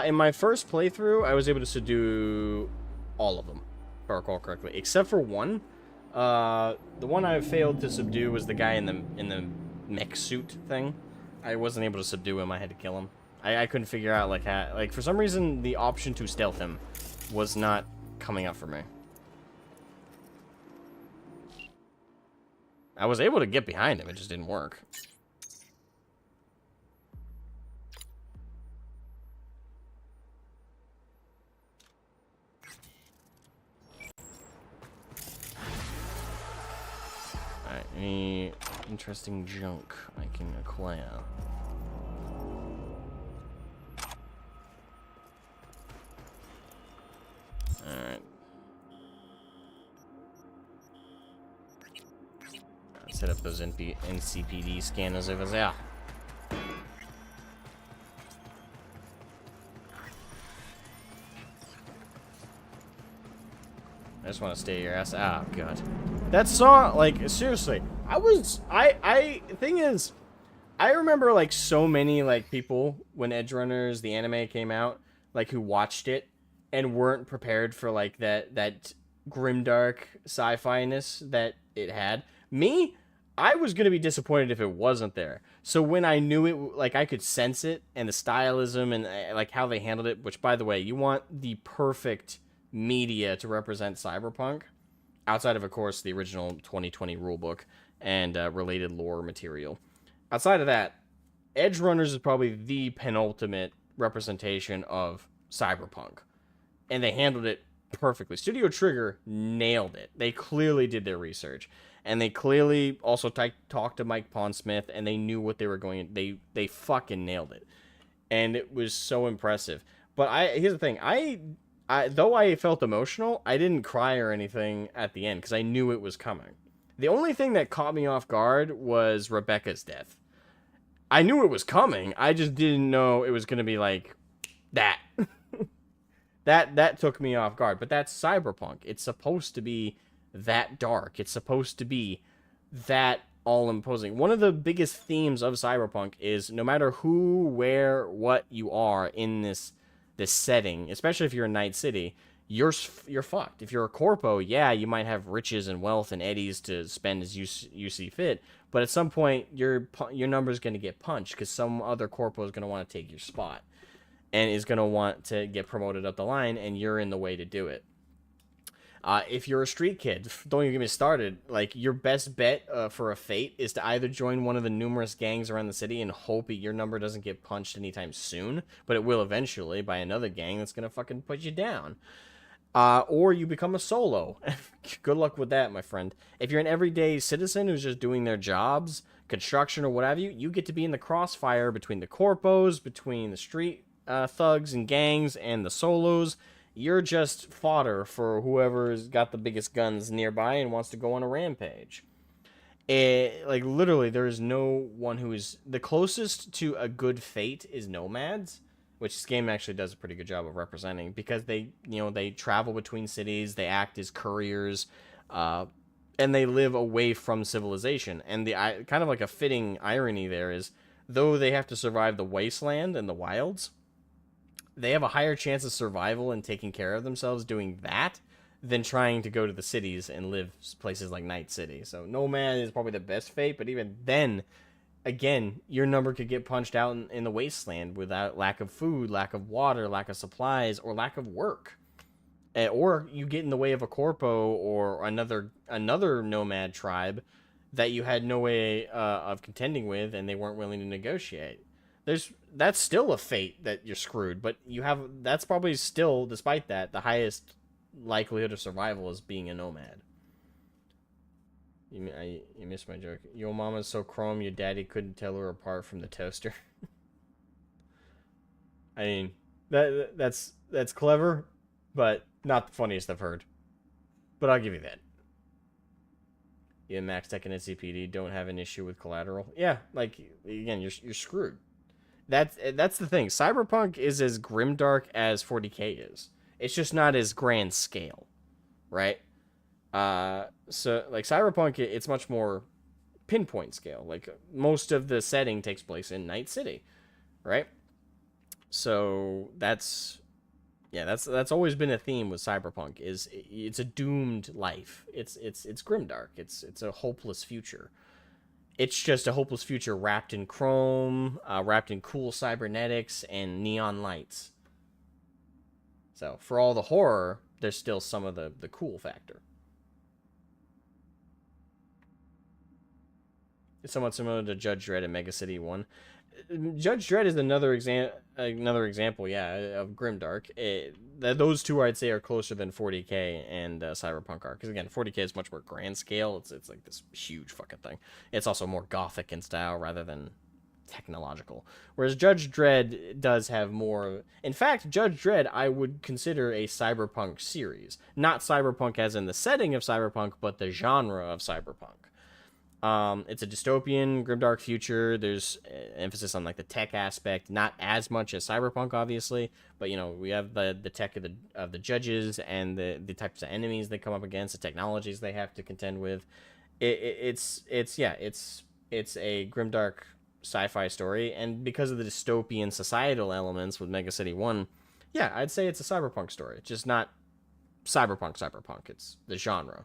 In my first playthrough, I was able to subdue all of them, if I recall correctly, except for 1. The one I failed to subdue was the guy in the mech suit thing. I wasn't able to subdue him. I had to kill him. I couldn't figure out like for some reason the option to stealth him was not coming up for me. I was able to get behind him. It just didn't work. Alright, any interesting junk I can acquire? Alright. Set up those NCPD scanners over there. I just want to stay your ass. Oh, God. That song, like, seriously. Thing is, I remember, like, so many, like, people when Edge Runners, the anime, came out, like, who watched it and weren't prepared for, like, that grimdark sci-fi-ness that it had. Me, I was going to be disappointed if it wasn't there. So when I knew it, like, I could sense it, and the stylism, and, like, how they handled it, which, by the way, you want the perfect media to represent cyberpunk, outside of course, the original 2020 rulebook and related lore material. Outside of that, Edge Runners is probably the penultimate representation of cyberpunk. And they handled it perfectly. Studio Trigger nailed it. They clearly did their research. And they clearly also talked to Mike Pondsmith, and they knew what they were going. They fucking nailed it. And it was so impressive. But here's the thing. Though I felt emotional, I didn't cry or anything at the end because I knew it was coming. The only thing that caught me off guard was Rebecca's death. I knew it was coming. I just didn't know it was going to be like that. that took me off guard. But that's cyberpunk. It's supposed to be that dark. It's supposed to be that all-imposing. One of the biggest themes of cyberpunk is no matter who, where, what you are in this setting, especially if you're in Night City, you're fucked. If you're a corpo, yeah, you might have riches and wealth and eddies to spend as you see fit, but at some point your number's going to get punched because some other corpo is going to want to take your spot and is going to want to get promoted up the line, and you're in the way to do it. If you're a street kid, don't even get me started. Like, your best bet for a fate is to either join one of the numerous gangs around the city and hope that your number doesn't get punched anytime soon, but it will eventually by another gang that's gonna fucking put you down. Or you become a solo. Good luck with that, my friend. If you're an everyday citizen who's just doing their jobs, construction or what have you, you get to be in the crossfire between the corpos, between the street thugs and gangs, and the solos. You're just fodder for whoever's got the biggest guns nearby and wants to go on a rampage. Like, literally, there is no one who is... The closest to a good fate is nomads, which this game actually does a pretty good job of representing, because they travel between cities, they act as couriers, and they live away from civilization. And the kind of like a fitting irony there is, though they have to survive the wasteland and the wilds, they have a higher chance of survival and taking care of themselves doing that than trying to go to the cities and live places like Night City. So nomad is probably the best fate, but even then, again, your number could get punched out in the wasteland without lack of food, lack of water, lack of supplies, or lack of work. Or you get in the way of a corpo or another nomad tribe that you had no way of contending with, and they weren't willing to negotiate. That's still a fate that you're screwed, but that's probably still, despite that, the highest likelihood of survival is being a nomad. You missed my joke. Your mama's so chrome your daddy couldn't tell her apart from the toaster. I mean, that's clever, but not the funniest I've heard. But I'll give you that. Yeah, Max Tech and NCPD don't have an issue with collateral. Yeah, like, again, you're screwed. That's the thing. Cyberpunk is as grimdark as 40K is. It's just not as grand scale, right? So like Cyberpunk, it's much more pinpoint scale. Like, most of the setting takes place in Night City, right? So that's always been a theme with Cyberpunk. It's a doomed life. It's grimdark. It's a hopeless future. It's just a hopeless future wrapped in chrome, wrapped in cool cybernetics and neon lights. So, for all the horror, there's still some of the cool factor. It's somewhat similar to Judge Dredd in Mega City 1. Judge Dredd is another example, yeah, of grimdark. Those two, I'd say, are closer than 40K and Cyberpunk are. Because, again, 40K is much more grand scale. It's like this huge fucking thing. It's also more gothic in style rather than technological. Whereas Judge Dredd does have more... In fact, Judge Dredd I would consider a cyberpunk series. Not cyberpunk as in the setting of cyberpunk, but the genre of cyberpunk. It's a dystopian, grimdark future. There's emphasis on like the tech aspect, not as much as cyberpunk, obviously, but we have the tech of the judges and the types of enemies they come up against, the technologies they have to contend with. It's a grimdark sci-fi story, and because of the dystopian societal elements with Mega City 1, yeah, I'd say it's a cyberpunk story. It's just not cyberpunk. It's the genre.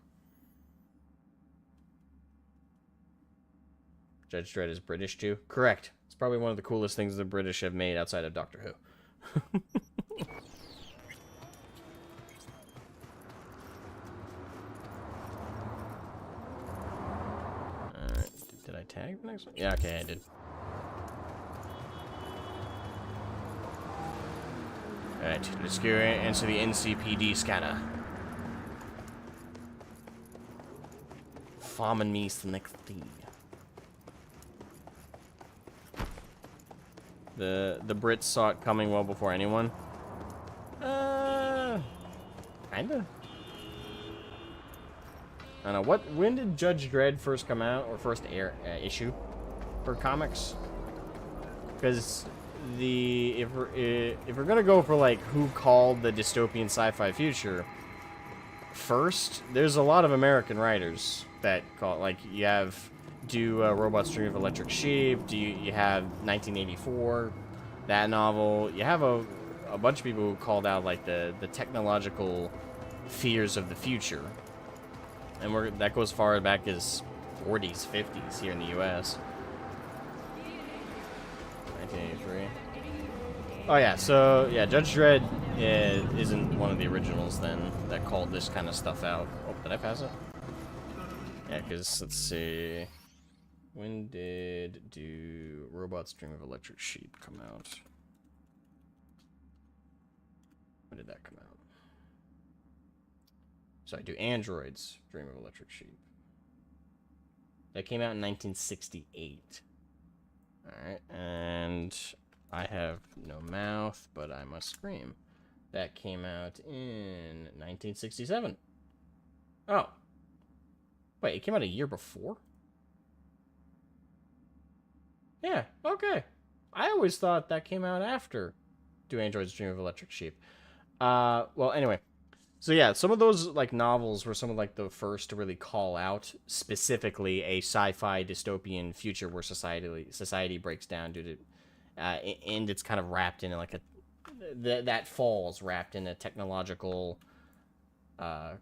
Judge Dredd is British too? Correct. It's probably one of the coolest things the British have made outside of Doctor Who. Did I tag the next one? Yeah, okay, I did. Alright, let's go into the NCPD scanner. Farming me the next thing. The Brits saw it coming well before anyone. Kinda. I don't know. When did Judge Dredd first come out, or first issue for comics? Because if we're gonna go for like who called the dystopian sci-fi future first, there's a lot of American writers that call it. Like you have Robots Dream of Electric Sheep. You have 1984, that novel. You have a bunch of people who called out like the technological fears of the future. And that goes far back as 40s, 50s here in the U.S. 1983. Oh yeah, so yeah, Judge Dredd isn't one of the originals then that called this kind of stuff out. Oh, did I pass it? Yeah, because let's see, when did Robots Dream of Electric Sheep come out? When did that come out? So I do Androids Dream of Electric Sheep. That came out in 1968. Alright, and I have no mouth, but I must scream. That came out in 1967. Oh. Wait, it came out a year before? Yeah, okay. I always thought that came out after Do Androids Dream of Electric Sheep. Well, anyway. So yeah, some of those like novels were some of like the first to really call out specifically a sci-fi dystopian future where society breaks down due to, and it's kind of wrapped in like that falls wrapped in a technological, kind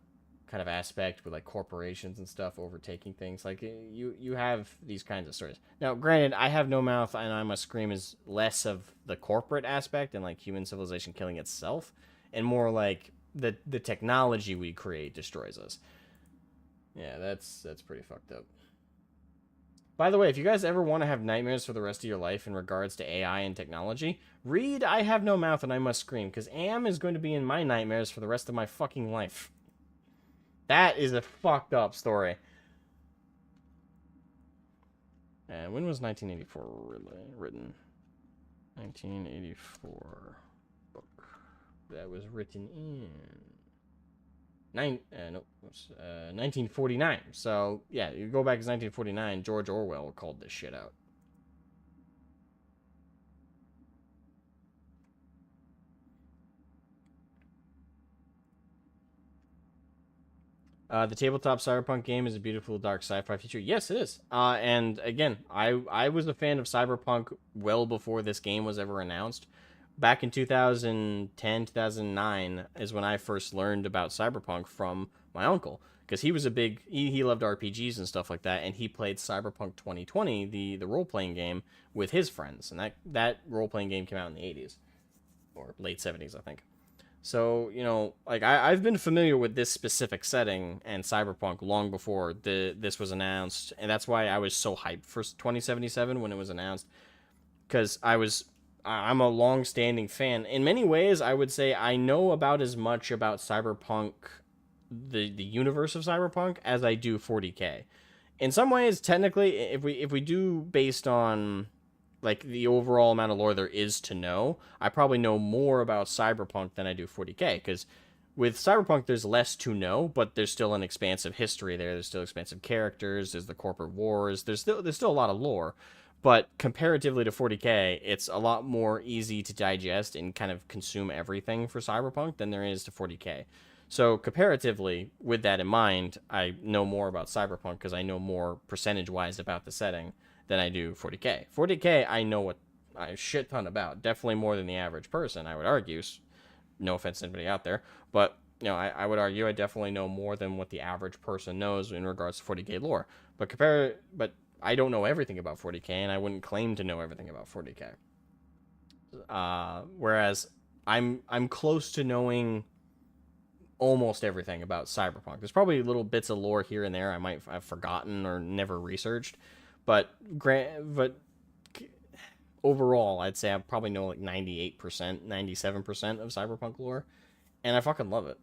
of aspect with like corporations and stuff overtaking things. Like you have these kinds of stories. Now, granted, I Have No Mouth and I Must Scream is less of the corporate aspect and like human civilization killing itself, and more like the technology we create destroys us. Yeah, that's pretty fucked up. By the way, if you guys ever want to have nightmares for the rest of your life in regards to AI and technology, read I Have No Mouth and I Must Scream, because AM is going to be in my nightmares for the rest of my fucking life. That is a fucked up story. And when was 1984 written? 1984 book. That was written in 1949. So yeah, you go back to 1949. George Orwell called this shit out. The tabletop cyberpunk game is a beautiful dark sci-fi future. Yes, it is. And again, I was a fan of cyberpunk well before this game was ever announced. Back in 2010, 2009 is when I first learned about cyberpunk from my uncle, because he was he loved RPGs and stuff like that, and he played Cyberpunk 2020, the role-playing game, with his friends, and that role-playing game came out in the 80s, or late 70s, I think. So, you know, like, I've been familiar with this specific setting and cyberpunk long before this was announced, and that's why I was so hyped for 2077 when it was announced, because I'm a long-standing fan. In many ways, I would say I know about as much about cyberpunk, the universe of cyberpunk, as I do 40K. In some ways, technically, if we do based on like the overall amount of lore there is to know, I probably know more about cyberpunk than I do 40K, because with cyberpunk there's less to know, but there's still an expansive history there. There's still expansive characters. There's the corporate wars. There's still a lot of lore. But comparatively to 40K, it's a lot more easy to digest and kind of consume everything for Cyberpunk than there is to 40K. So comparatively, with that in mind, I know more about Cyberpunk because I know more percentage-wise about the setting than I do 40K. 40K, I know a shit ton about. Definitely more than the average person, I would argue. No offense to anybody out there. But, you know, I would argue I definitely know more than what the average person knows in regards to 40K lore. But I don't know everything about 40K, and I wouldn't claim to know everything about 40K. Whereas I'm close to knowing almost everything about Cyberpunk. There's probably little bits of lore here and there I might have forgotten or never researched, but overall, I'd say I probably know like 98%, 97% of Cyberpunk lore, and I fucking love it.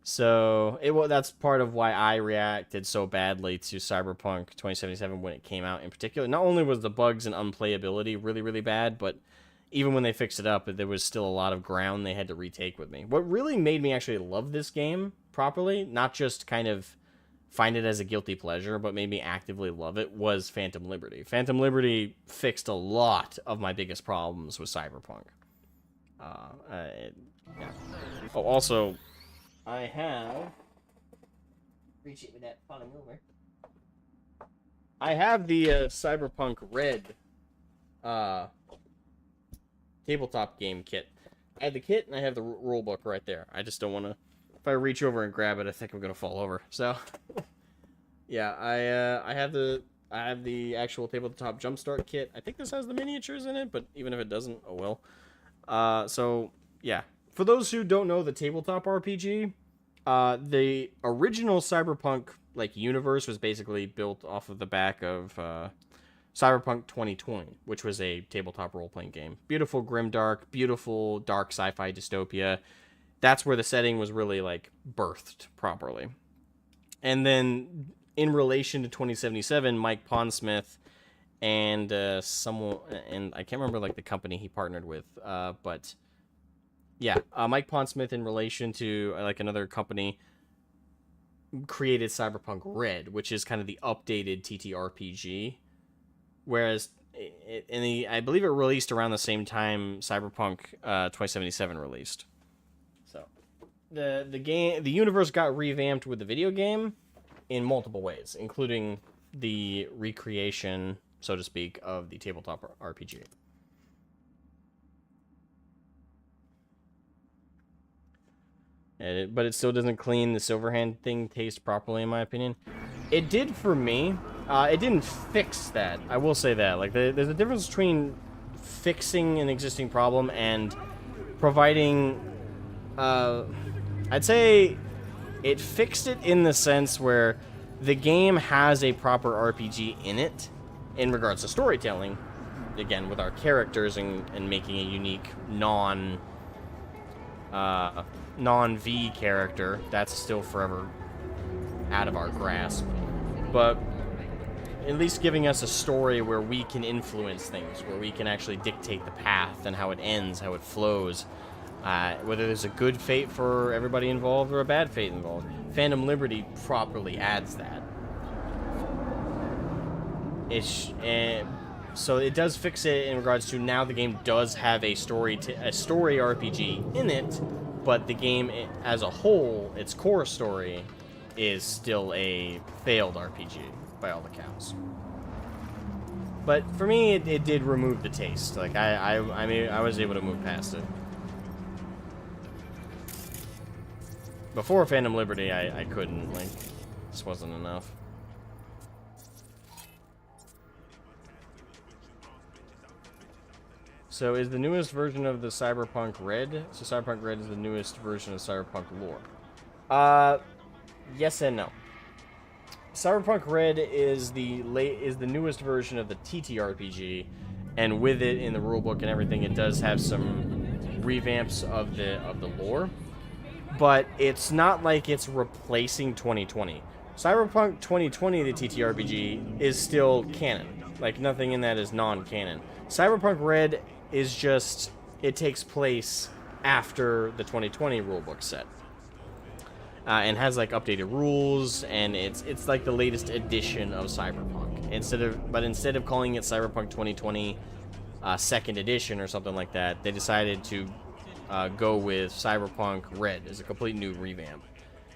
So that's part of why I reacted so badly to Cyberpunk 2077 when it came out in particular. Not only was the bugs and unplayability really, really bad, but even when they fixed it up, there was still a lot of ground they had to retake with me. What really made me actually love this game properly, not just kind of find it as a guilty pleasure, but made me actively love it, was Phantom Liberty. Phantom Liberty fixed a lot of my biggest problems with Cyberpunk. Yeah. Oh, also, I have... Reach it with that falling over. I have the Cyberpunk Red tabletop game kit. I have the kit and I have the rule book right there. I just don't want to... If I reach over and grab it, I think I'm gonna fall over. So, yeah, I have the actual tabletop jumpstart kit. I think this has the miniatures in it, but even if it doesn't, oh well. So yeah, for those who don't know the tabletop RPG, the original Cyberpunk universe was basically built off of the back of Cyberpunk 2020, which was a tabletop role-playing game. Beautiful grimdark, beautiful dark sci-fi dystopia. That's where the setting was really birthed properly. And then in relation to 2077, Mike Pondsmith and someone, and I can't remember the company he partnered with, but yeah, Mike Pondsmith in relation to another company created Cyberpunk Red, which is kind of the updated TTRPG. Whereas, I believe it released around the same time Cyberpunk 2077 released. So, the universe got revamped with the video game in multiple ways, including the recreation, so to speak, of the tabletop RPG. But it still doesn't clean the Silverhand thing taste properly, in my opinion. It did for me. It didn't fix that. I will say that. There's a difference between fixing an existing problem and providing... I'd say it fixed it in the sense where the game has a proper RPG in it in regards to storytelling. Again, with our characters and making a unique non-V character. That's still forever out of our grasp. But at least giving us a story where we can influence things, where we can actually dictate the path and how it ends, how it flows. Whether there's a good fate for everybody involved or a bad fate involved. Phantom Liberty properly adds that. So it does fix it in regards to now the game does have a story RPG in it, but the game as a whole, its core story, is still a failed RPG by all accounts. But for me, it did remove the taste. I was able to move past it. Before Phantom Liberty, I couldn't. This wasn't enough. So is the newest version of the Cyberpunk Red? So Cyberpunk Red is the newest version of Cyberpunk lore. Yes and no. Cyberpunk Red is the newest version of the TTRPG, and with it in the rulebook and everything, it does have some revamps of the lore. But it's not like it's replacing 2020. Cyberpunk 2020, the TTRPG, is still canon. Nothing in that is non-canon. Cyberpunk Red is just, it takes place after the 2020 rulebook set. And has updated rules, and it's the latest edition of Cyberpunk. Instead of calling it Cyberpunk 2020 second edition or something like that, they decided to go with Cyberpunk Red as a complete new revamp.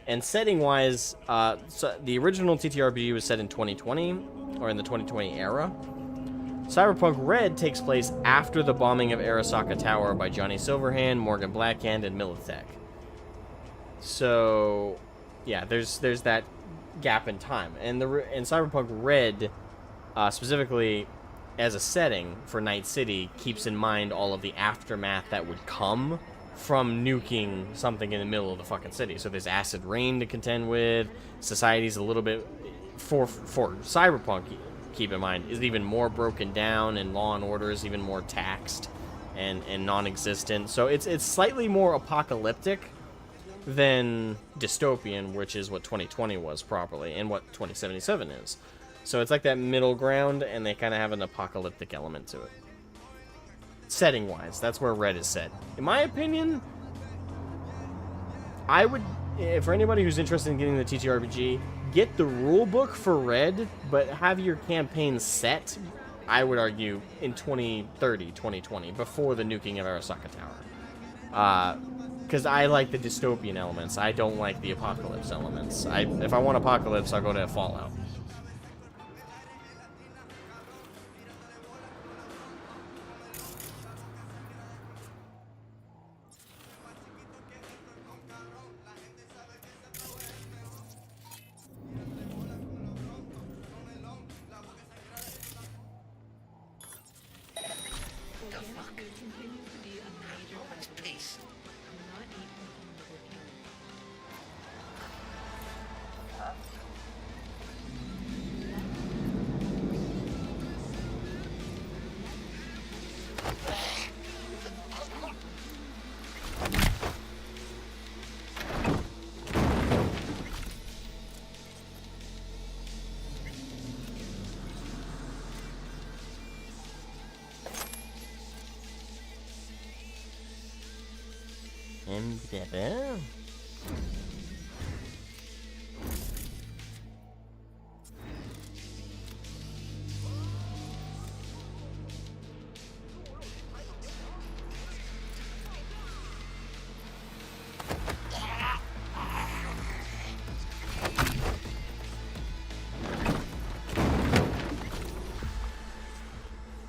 And setting-wise, so the original TTRPG was set in 2020, or in the 2020 era. Cyberpunk Red takes place after the bombing of Arasaka Tower by Johnny Silverhand, Morgan Blackhand, and Militech. So, yeah, there's that gap in time. And Cyberpunk Red, specifically as a setting for Night City, keeps in mind all of the aftermath that would come from nuking something in the middle of the fucking city. So there's acid rain to contend with. Society's a little bit, for Cyberpunk, keep in mind, is even more broken down, and law and order is even more taxed and non-existent. So it's slightly more apocalyptic than dystopian, which is what 2020 was properly, and what 2077 is. So it's that middle ground, and they kind of have an apocalyptic element to it. setting-wise. That's where red is set. In my opinion, I would, for anybody who's interested in getting the TTRPG, get the rule book for red, but have your campaign set, I would argue, in 2030, 2020, before the nuking of Arasaka Tower. Because I like the dystopian elements. I don't like the apocalypse elements. If I want apocalypse, I'll go to Fallout.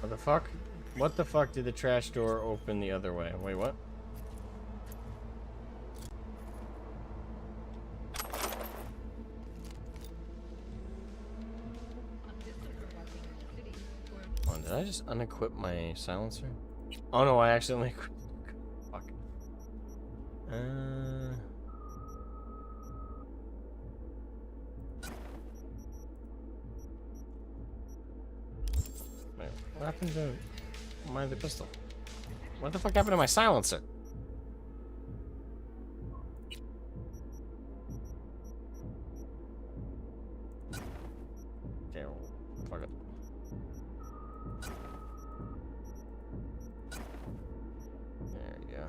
What the fuck? What the fuck did the trash door open the other way? Wait, what? Oh, did I just unequip my silencer? Oh no, I accidentally equipped. Fuck. Wait, what happened to my other pistol? What the fuck happened to my silencer? Okay, well, fuck it. There you go.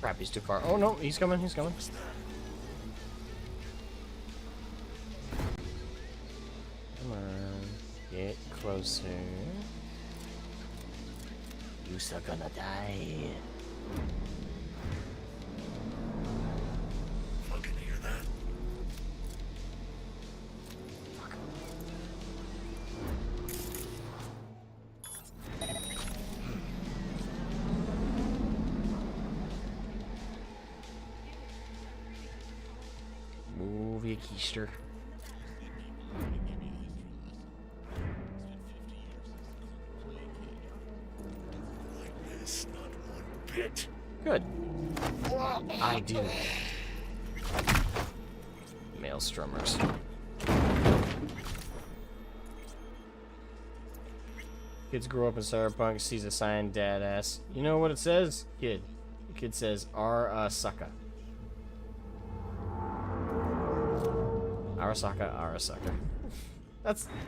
Crap, he's too far. Oh no, he's coming, he's coming. Come on, get closer. You're gonna die. Fucking hear that? Fuck. Move your keister. Like this, not one bit. Good. I do. Male strummers. Kids grow up in cyberpunk, sees a sign, dad asks, you know what it says? Kid. The kid says, Arasaka. Arasaka, Arasaka.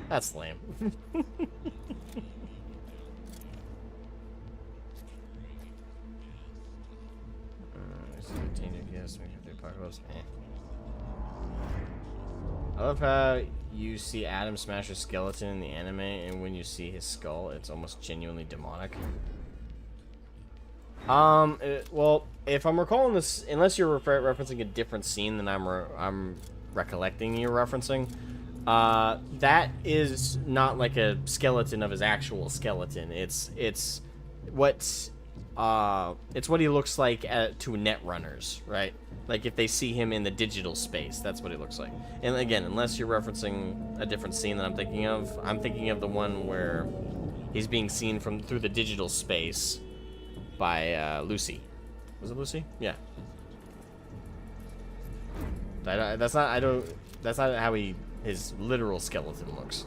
That's lame. I love how you see Adam smash a skeleton in the anime, and when you see his skull, it's almost genuinely demonic. Well, if I'm recalling this, unless you're referencing a different scene than I'm recollecting you're referencing, That is not like a skeleton of his actual skeleton. It's what he looks like to netrunners, right? Like if they see him in the digital space, that's what he looks like. And again, unless you're referencing a different scene that I'm thinking of the one where he's being seen through the digital space by Lucy. Was it Lucy? Yeah. That's not how his literal skeleton looks.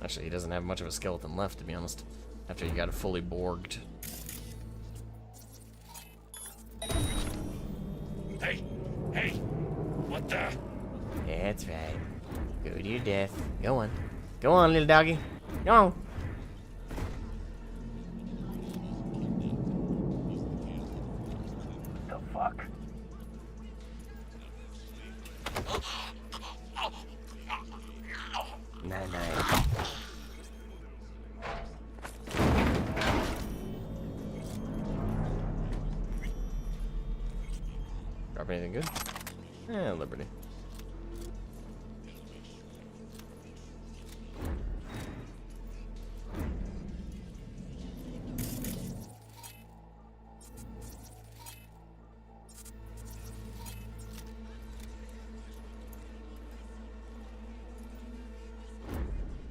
Actually, he doesn't have much of a skeleton left, to be honest, after he got it fully borged. Hey, what the? That's right. Go to your death. Go on. Go on, little doggy. Go on. The fuck? Night. Drop anything good? Eh, Liberty.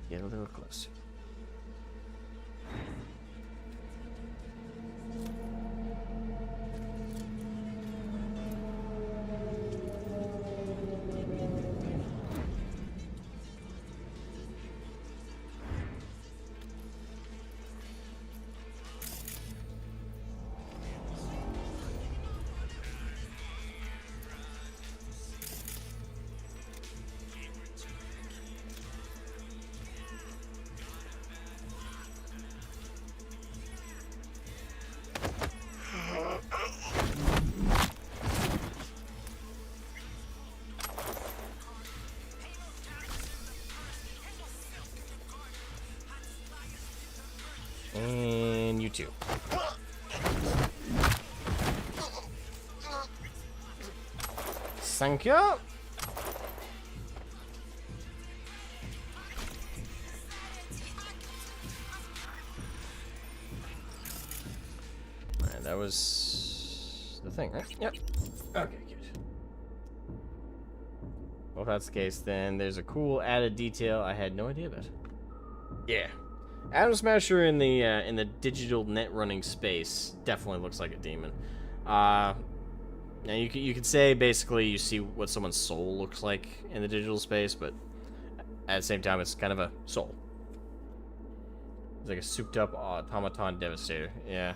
Get a little closer. And you too. Thank you. Alright, that was the thing, right? Yep. Okay, good. Well, if that's the case, then there's a cool added detail I had no idea about. Yeah. Atom Smasher in the digital net running space definitely looks like a demon. Now you could say basically you see what someone's soul looks like in the digital space, but at the same time it's kind of a soul. It's like a souped up automaton devastator. Yeah.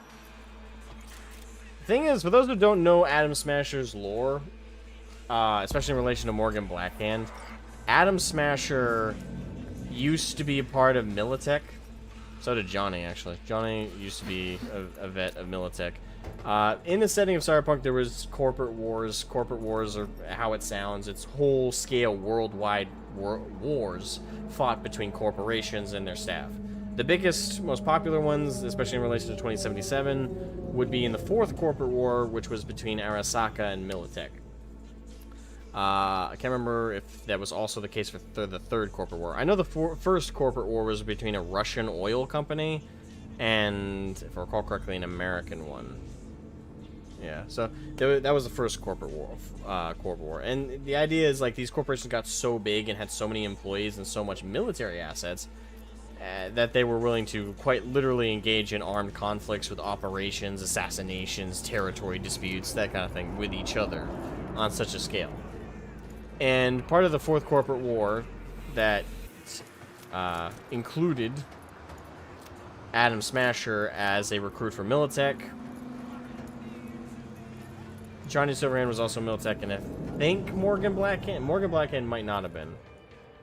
The thing is, for those who don't know Atom Smasher's lore, especially in relation to Morgan Blackhand, Atom Smasher used to be a part of Militech. So did Johnny, actually. Johnny used to be a vet of Militech. In the setting of Cyberpunk, there was corporate wars. Corporate wars are how it sounds. It's whole-scale, worldwide wars fought between corporations and their staff. The biggest, most popular ones, especially in relation to 2077, would be in the Fourth Corporate War, which was between Arasaka and Militech. I can't remember if that was also the case for the Third Corporate War. I know the First Corporate War was between a Russian oil company and, if I recall correctly, an American one. Yeah, so that was the First Corporate War. And the idea is, like, these corporations got so big and had so many employees and so much military assets that they were willing to quite literally engage in armed conflicts with operations, assassinations, territory disputes, that kind of thing, with each other on such a scale. And part of the Fourth Corporate War that included Atom Smasher as a recruit for Militech. Johnny Silverhand was also Militech, and I think Morgan Blackhand might not have been.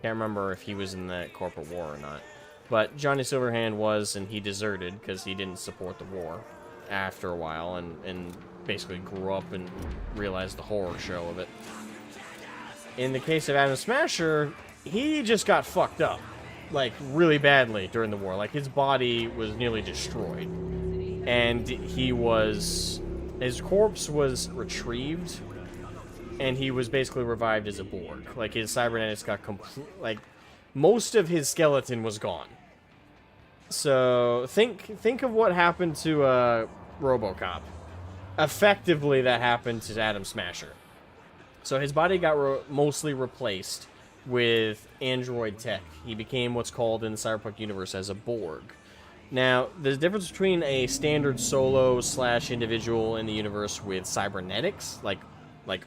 Can't remember if he was in that corporate war or not. But Johnny Silverhand was, and he deserted because he didn't support the war after a while, and basically grew up and realized the horror show of it. In the case of Atom Smasher, he just got fucked up. like really badly during the war. Like his body was nearly destroyed, and his corpse was retrieved, and he was basically revived as a Borg. Like his cybernetics got like most of his skeleton was gone. So think of what happened to RoboCop. Effectively, that happened to Atom Smasher. So his body got mostly replaced with android tech. He became what's called in the cyberpunk universe as a Borg. Now, there's a difference between a standard solo / individual in the universe with cybernetics, like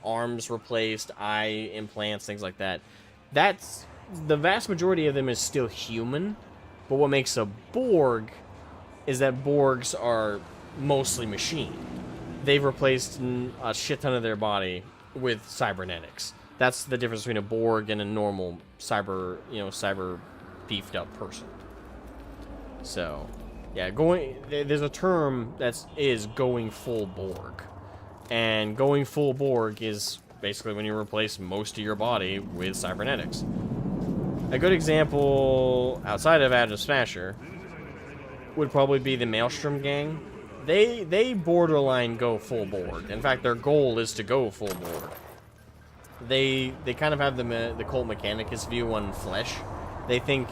arms replaced, eye implants, things like that. That's the vast majority of them is still human, but what makes a Borg is that Borgs are mostly machine. They've replaced a shit ton of their body with cybernetics. That's the difference between a Borg and a normal cyber beefed up person. So, yeah, there's a term that is going full Borg. And going full Borg is basically when you replace most of your body with cybernetics. A good example outside of Atom Smasher would probably be the Maelstrom gang. They borderline go full Borg. In fact, their goal is to go full Borg. They kind of have the Colt Mechanicus view on flesh. They think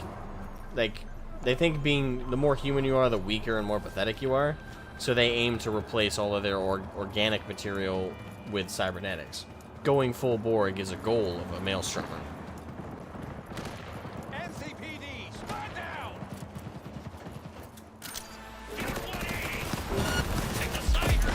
being the more human you are, the weaker and more pathetic you are. So they aim to replace all of their organic material with cybernetics. Going full Borg is a goal of a Maelstrom. NCPD, squad down! Take the cyber!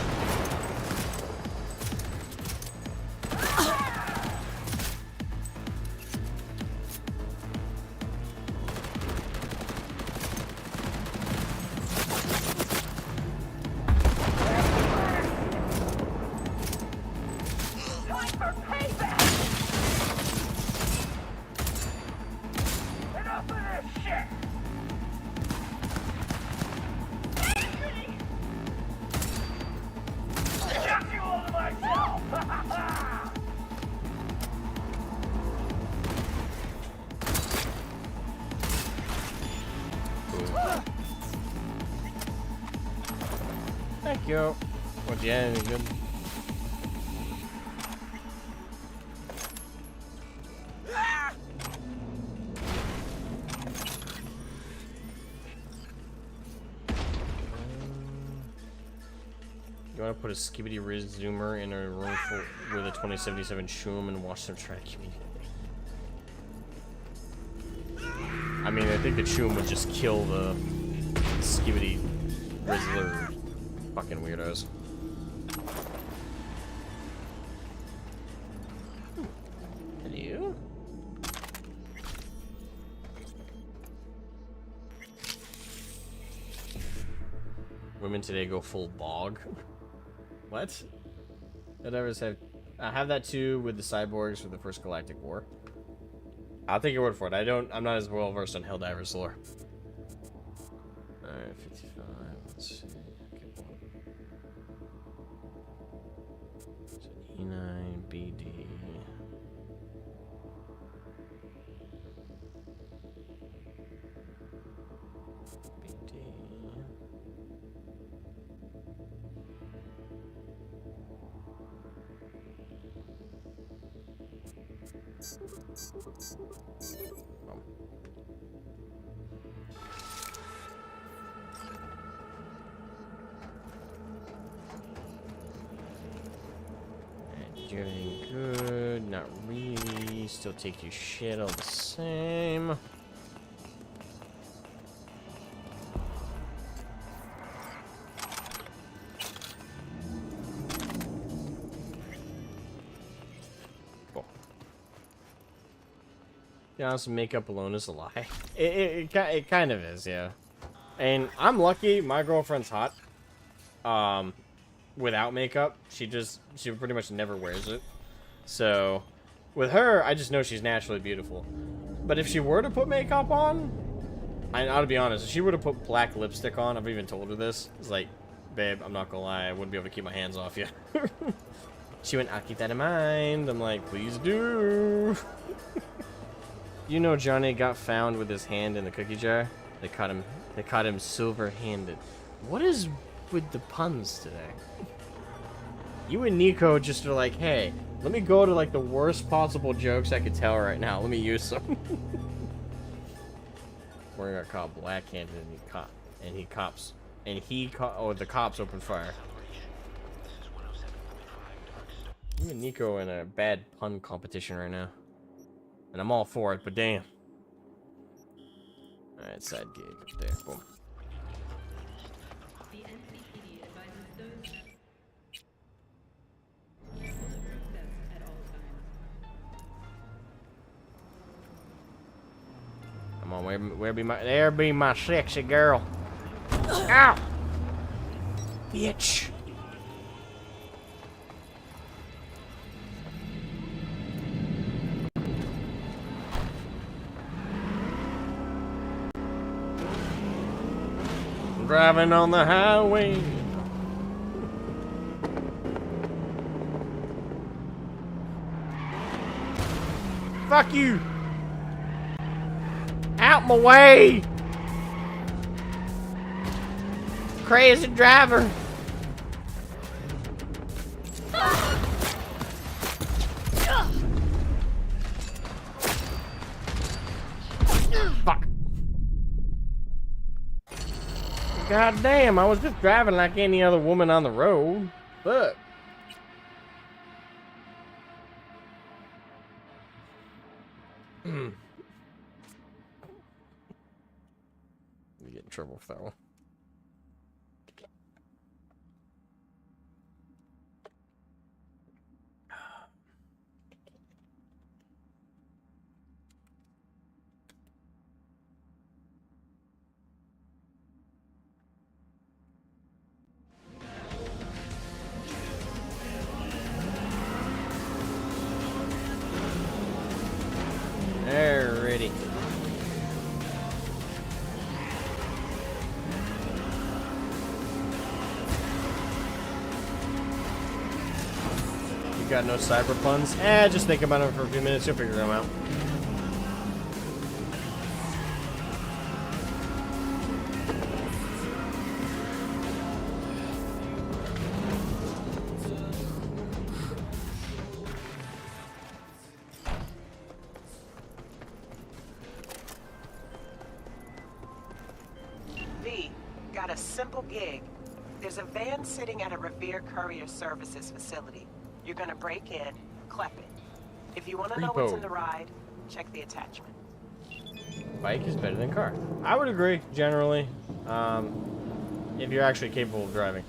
Thank you. What'd you have? Any good? You want to put a Skibidi Riz Zoomer in a room with a 2077 Shroom and watch them try to communicate? I mean, I think the Shroom would just kill the Skibidi Rizzler fucking weirdos. Hello? Women today go full bog. What? I have that too with the cyborgs for the first Galactic War. I'll take your word for it. I'm not as well versed on Helldivers lore. Alright, 55. Let's see. So E9, BD. BD. You're doing good, not really. Still take your shit all the same. Cool. To be honest, makeup alone is a lie. It kind of is, yeah. And I'm lucky. My girlfriend's hot. Without makeup, she pretty much never wears it. So, with her, I just know she's naturally beautiful. But if she were to put makeup on, I ought to be honest, if she were to put black lipstick on, I've even told her this. It's like, babe, I'm not gonna lie, I wouldn't be able to keep my hands off you. She went, I'll keep that in mind. I'm like, please do. You know Johnny got found with his hand in the cookie jar? They caught him silver-handed. What is with the puns today? You and Nico just are like, hey, let me go to like the worst possible jokes I could tell right now. Let me use some. We're gonna call black-handed the cops open fire. You and Nico in a bad pun competition right now. And I'm all for it, but damn. Alright, side gig up there. Boom. Come on, there be my sexy girl. Ow! Bitch! Driving on the highway. Fuck you! Out my way! Crazy driver! Fuck! God damn, I was just driving like any other woman on the road. Fuck. We get in trouble for that one. Alrighty. You got no cyber puns? Just think about them for a few minutes, you'll figure them out. Got a simple gig. There's a van sitting at a Revere Courier Services facility. You're gonna break in, clep it. If you want to know what's in the ride, check the attachment. Bike is better than car. I would agree, generally. If you're actually capable of driving.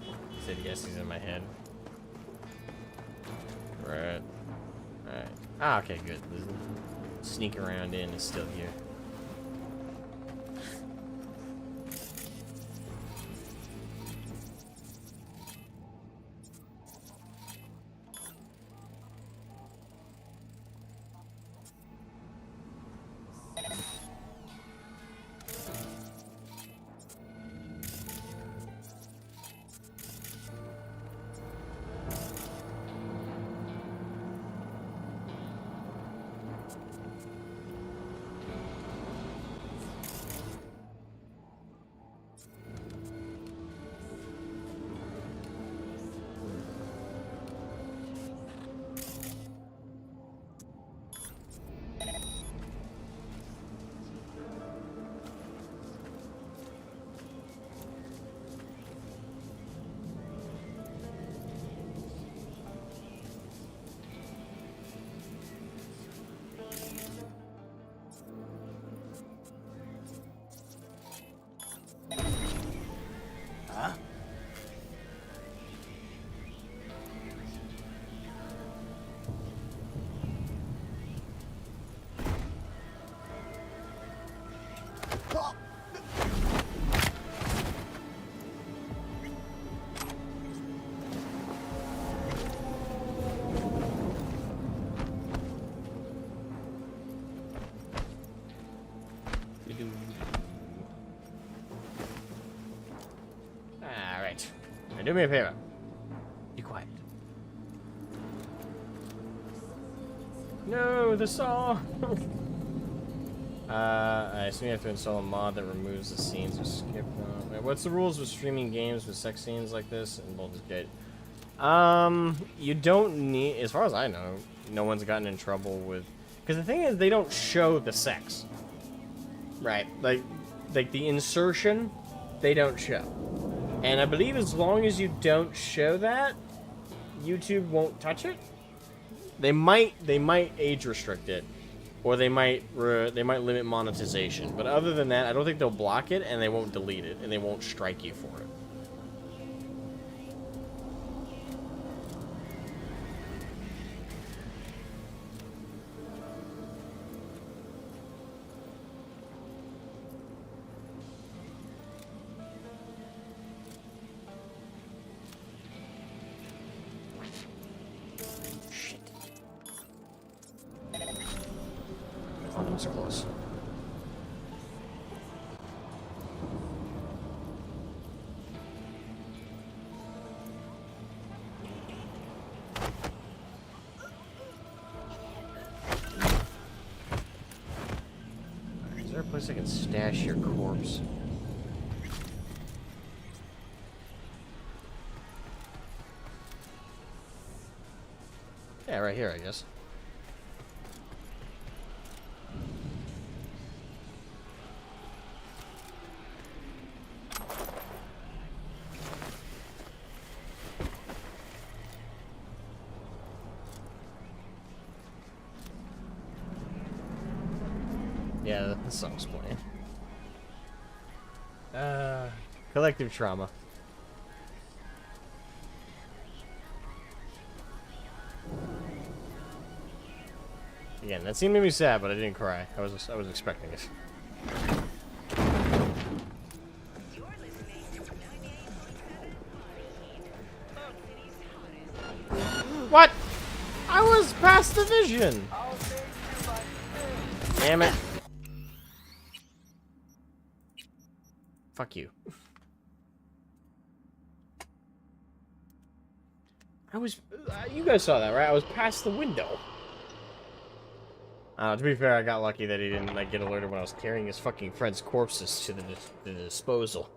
He said yes, he's in my head. Right. Alright. Ah, okay, good. The sneak around in is still here. do me a favor. Be quiet. No, the saw. I assume you have to install a mod that removes the scenes or skip. What's the rules with streaming games with sex scenes like this in Baldur's Gate? You don't need, as far as I know, no one's gotten in trouble with, because the thing is, they don't show the sex, right? Like the insertion, they don't show, and I believe as long as you don't show that, YouTube won't touch it. They might age restrict it, or they might limit monetization. But other than that, I don't think they'll block it, and they won't delete it, and they won't strike you for it. Oh, that was close. Is there a place I can stash your corpse? Yeah, right here, I guess. Yeah, the song's playing. Collective trauma. Again, that scene made me sad, but I didn't cry. I was expecting it. What? I was past the vision. Damn it. Fuck you. I was... you guys saw that, right? I was past the window. To be fair, I got lucky that he didn't, like, get alerted when I was carrying his fucking friend's corpses to the disposal.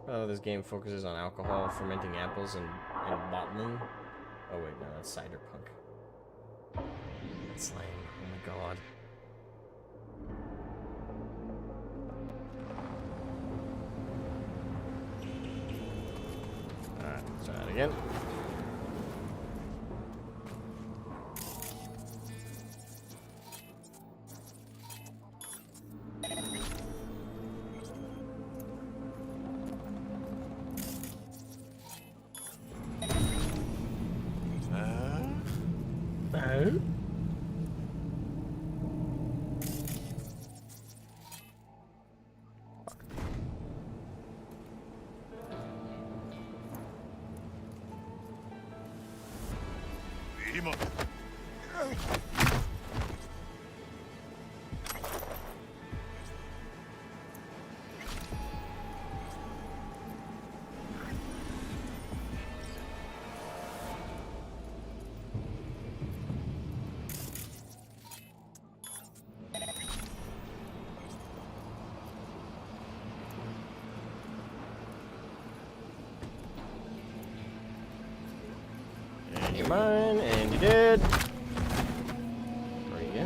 Oh, this game focuses on alcohol, fermenting apples, and bottling. Oh, wait, no, that's cyberpunk. That's lame. Oh, my God. Alright, let's try that again. No? And you're mine, and you did. There you go.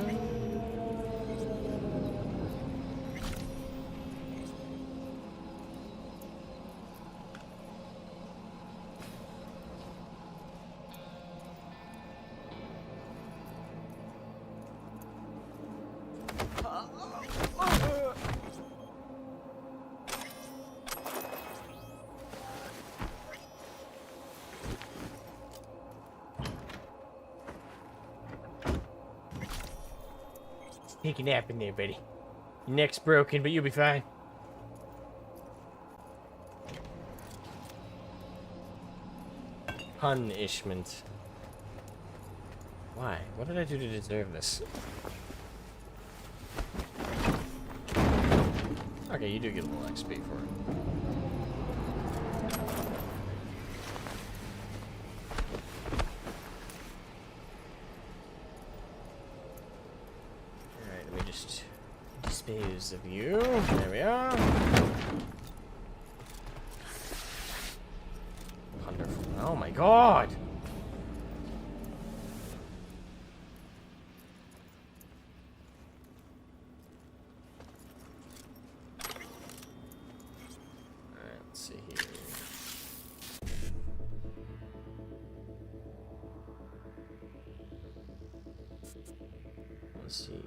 Take a nap in there, buddy. Your neck's broken, but you'll be fine. Punishment. Why? What did I do to deserve this? Okay, you do get a little XP for it. Alright, let me just dispose of you. There we are. Wonderful. Oh my god! Alright, let's see here. Let's see, 9.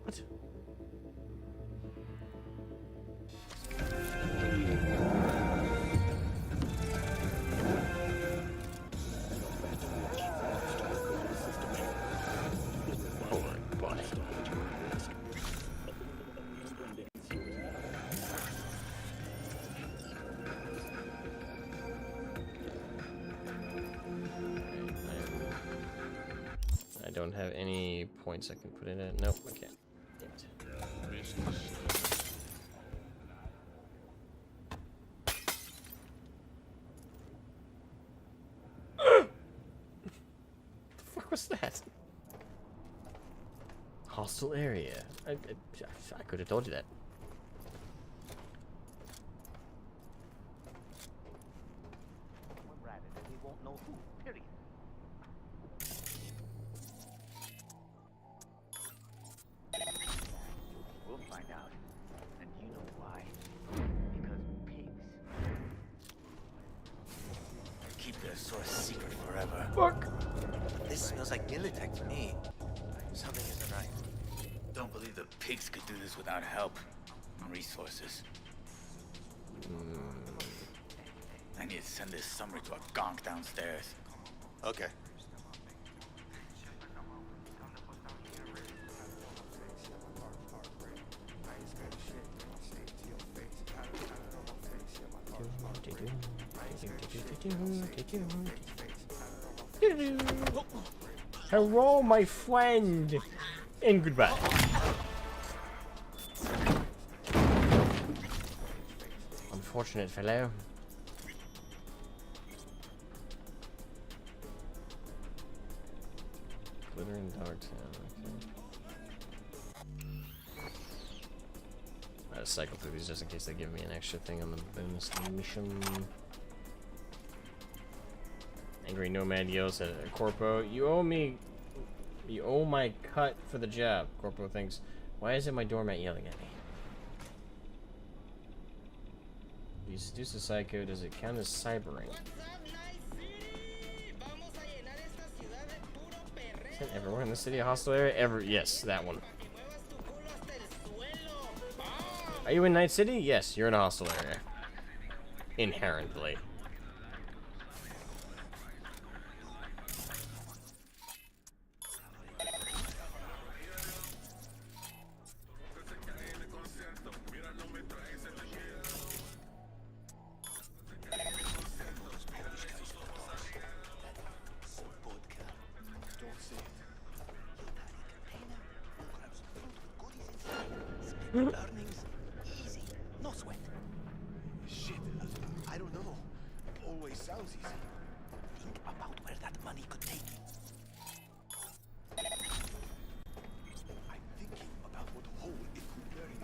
What? Alright, buddy. I don't have any points I can put in it. Nope, I can't. Damn it. The fuck was that? Hostile area. I could have told you that. We'll find out. And you know why. Because pigs. Keep their source secret forever. Fuck! This smells like Militech to me. Something isn't right. Don't believe the pigs could do this without help and resources. I need to send this summary to a gonk downstairs. Okay. Hello, my friend, and goodbye. Unfortunate fellow. Glitter in Dogtown, okay. I gotta cycle through these just in case they give me an extra thing on the bonus mission. Angry Nomad yells at Corpo, you owe my cut for the job. Corpo thinks, why isn't my doormat yelling at me? You seduce a psycho, does it count as cybering? Isn't everyone in the city a hostile area? Yes, that one. Are you in Night City? Yes, you're in a hostile area. Inherently. Earnings easy, no sweat. Shit, I don't know. Always sounds easy. Think about where that money could take you. I'm thinking about what hole it could bury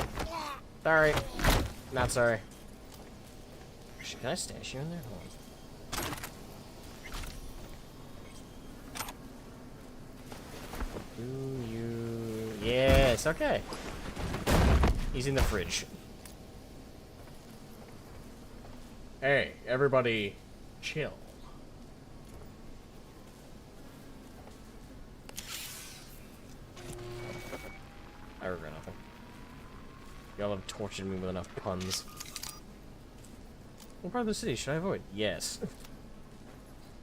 us. Sorry. Not sorry. Can I stash you in there? Hold on. Do you... Yes, okay. He's in the fridge. Hey, everybody, chill. I regret nothing. Y'all have tortured me with enough puns. What part of the city should I avoid? Yes.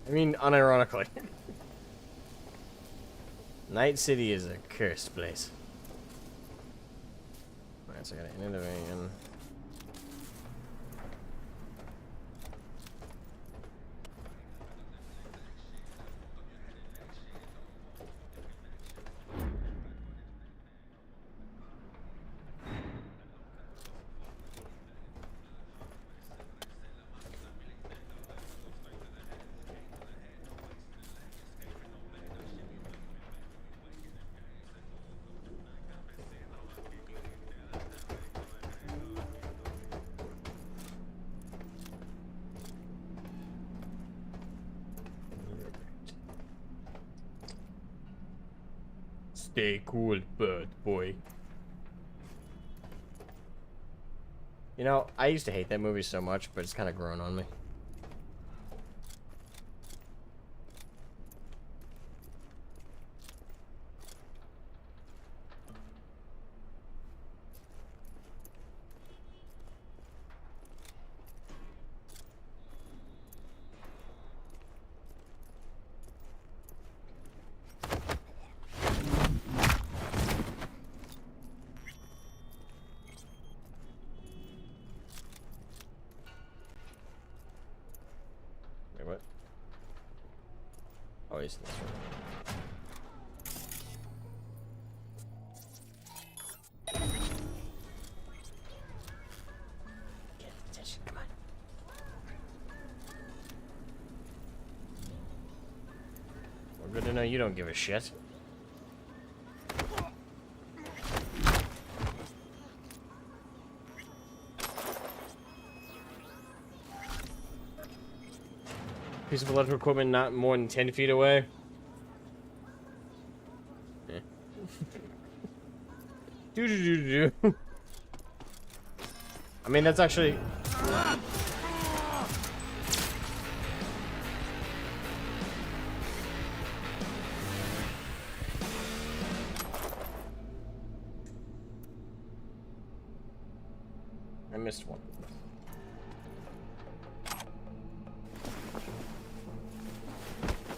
I mean, unironically. Night City is a cursed place. Alright, so I gotta enter the van. Stay cool, bird boy. You know, I used to hate that movie so much, but it's kind of grown on me. Wait, what? Oh, he's in this one. Get attention, come on. Well, good to know you don't give a shit. Piece of electrical equipment not more than 10 feet away. Eh. Do. I mean, that's actually... I missed one.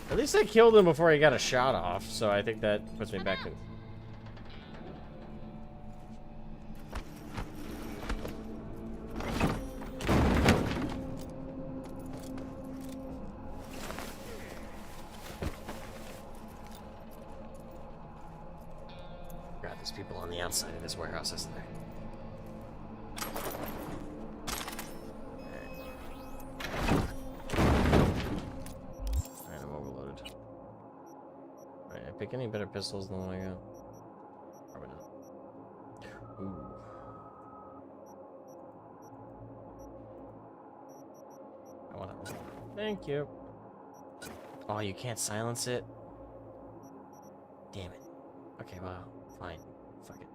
At least I killed him before he got a shot off, so I think that puts me back in. God, there's people on the outside of this warehouse, isn't there? Pick any better pistols than the one I got? Probably not. Ooh. I want that one. Thank you. Oh, you can't silence it? Damn it. Okay, well, fine. Fuck it.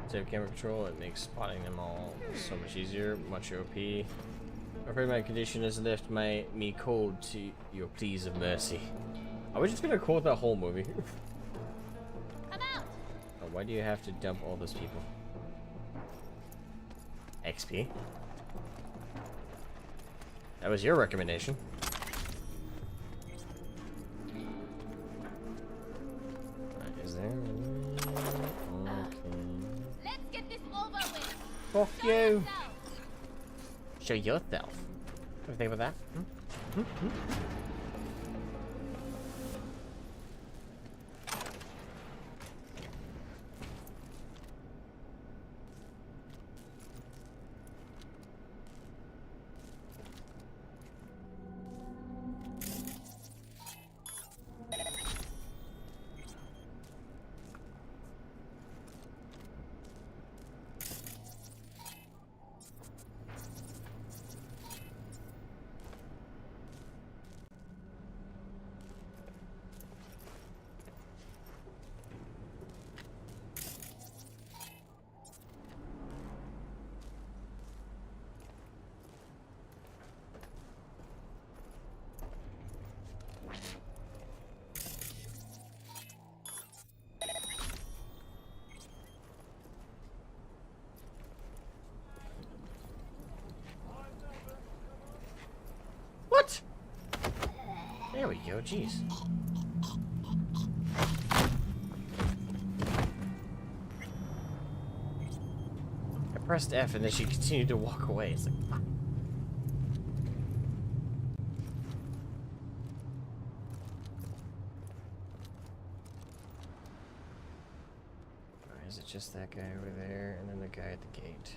Save camera control, it makes spotting them all so much easier, much OP. I'm afraid my condition has left me cold to your pleas of mercy. Are we just gonna quote that whole movie? Come out. Oh, why do you have to dump all those people? XP? That was your recommendation. Is there? Fuck you! Show yourself. What do you think about that? you go. Jeez. I pressed F and then she continued to walk away. It's like, fuck. Or is it just that guy over there and then the guy at the gate?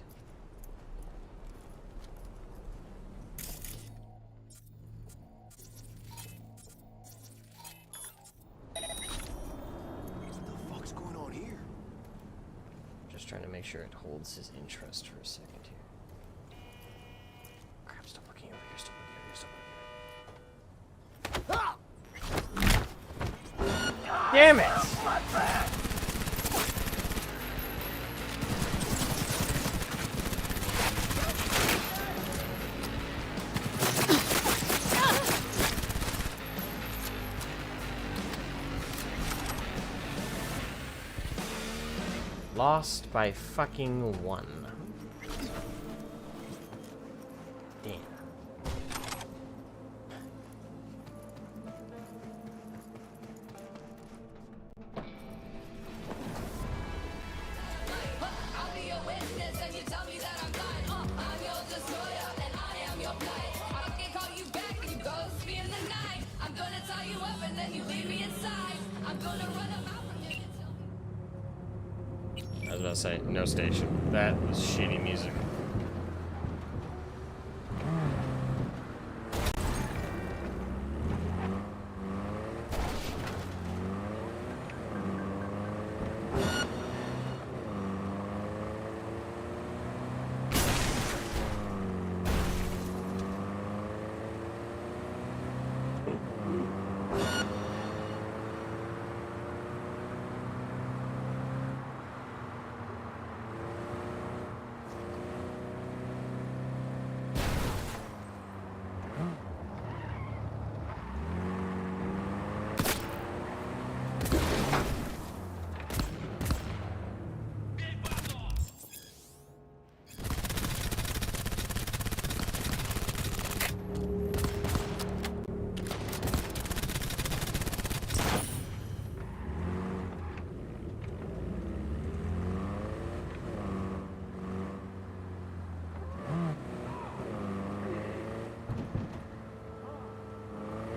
Trying to make sure it holds his interest for a second here. Crap, stop looking over here, stop looking over here, stop looking over here. Damn it! Lost by fucking 1. Damn. I'll be your witness and you tell me that I'm blind. I'm your destroyer and I am your blight. I can call you back and you ghost me in the night. I'm gonna tie you up and then you leave me inside. I'm gonna run them out from you. I was about to say, no station. That was shitty music.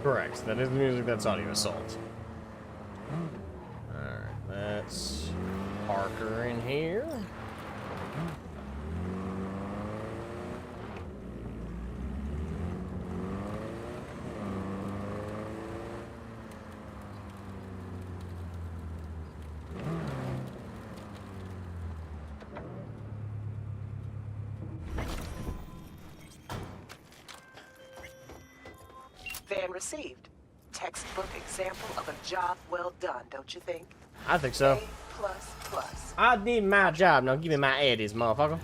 Correct. That is the music that's audio assault. Alright, let's park her in here. Van received. Textbook example of a job well done, don't you think? I think so. A++. I did my job. Now give me my eddies, motherfucker.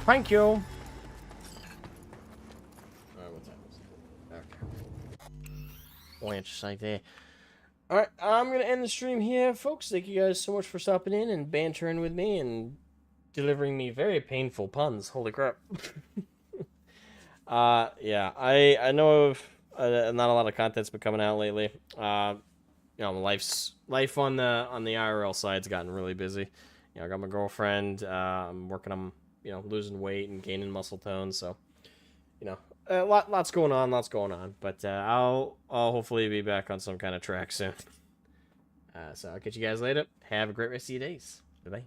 Thank you. Alright, what time is it? Okay. Why don't you say there? Alright, I'm gonna end the stream here, folks. Thank you guys so much for stopping in and bantering with me and delivering me very painful puns. Holy crap. Yeah, I know of not a lot of content's been coming out lately. You know, life on the IRL side's gotten really busy. You know, I got my girlfriend. I'm working on, you know, losing weight and gaining muscle tone. So, you know, lots going on. But I'll hopefully be back on some kind of track soon. So I'll catch you guys later. Have a great rest of your days. Bye bye.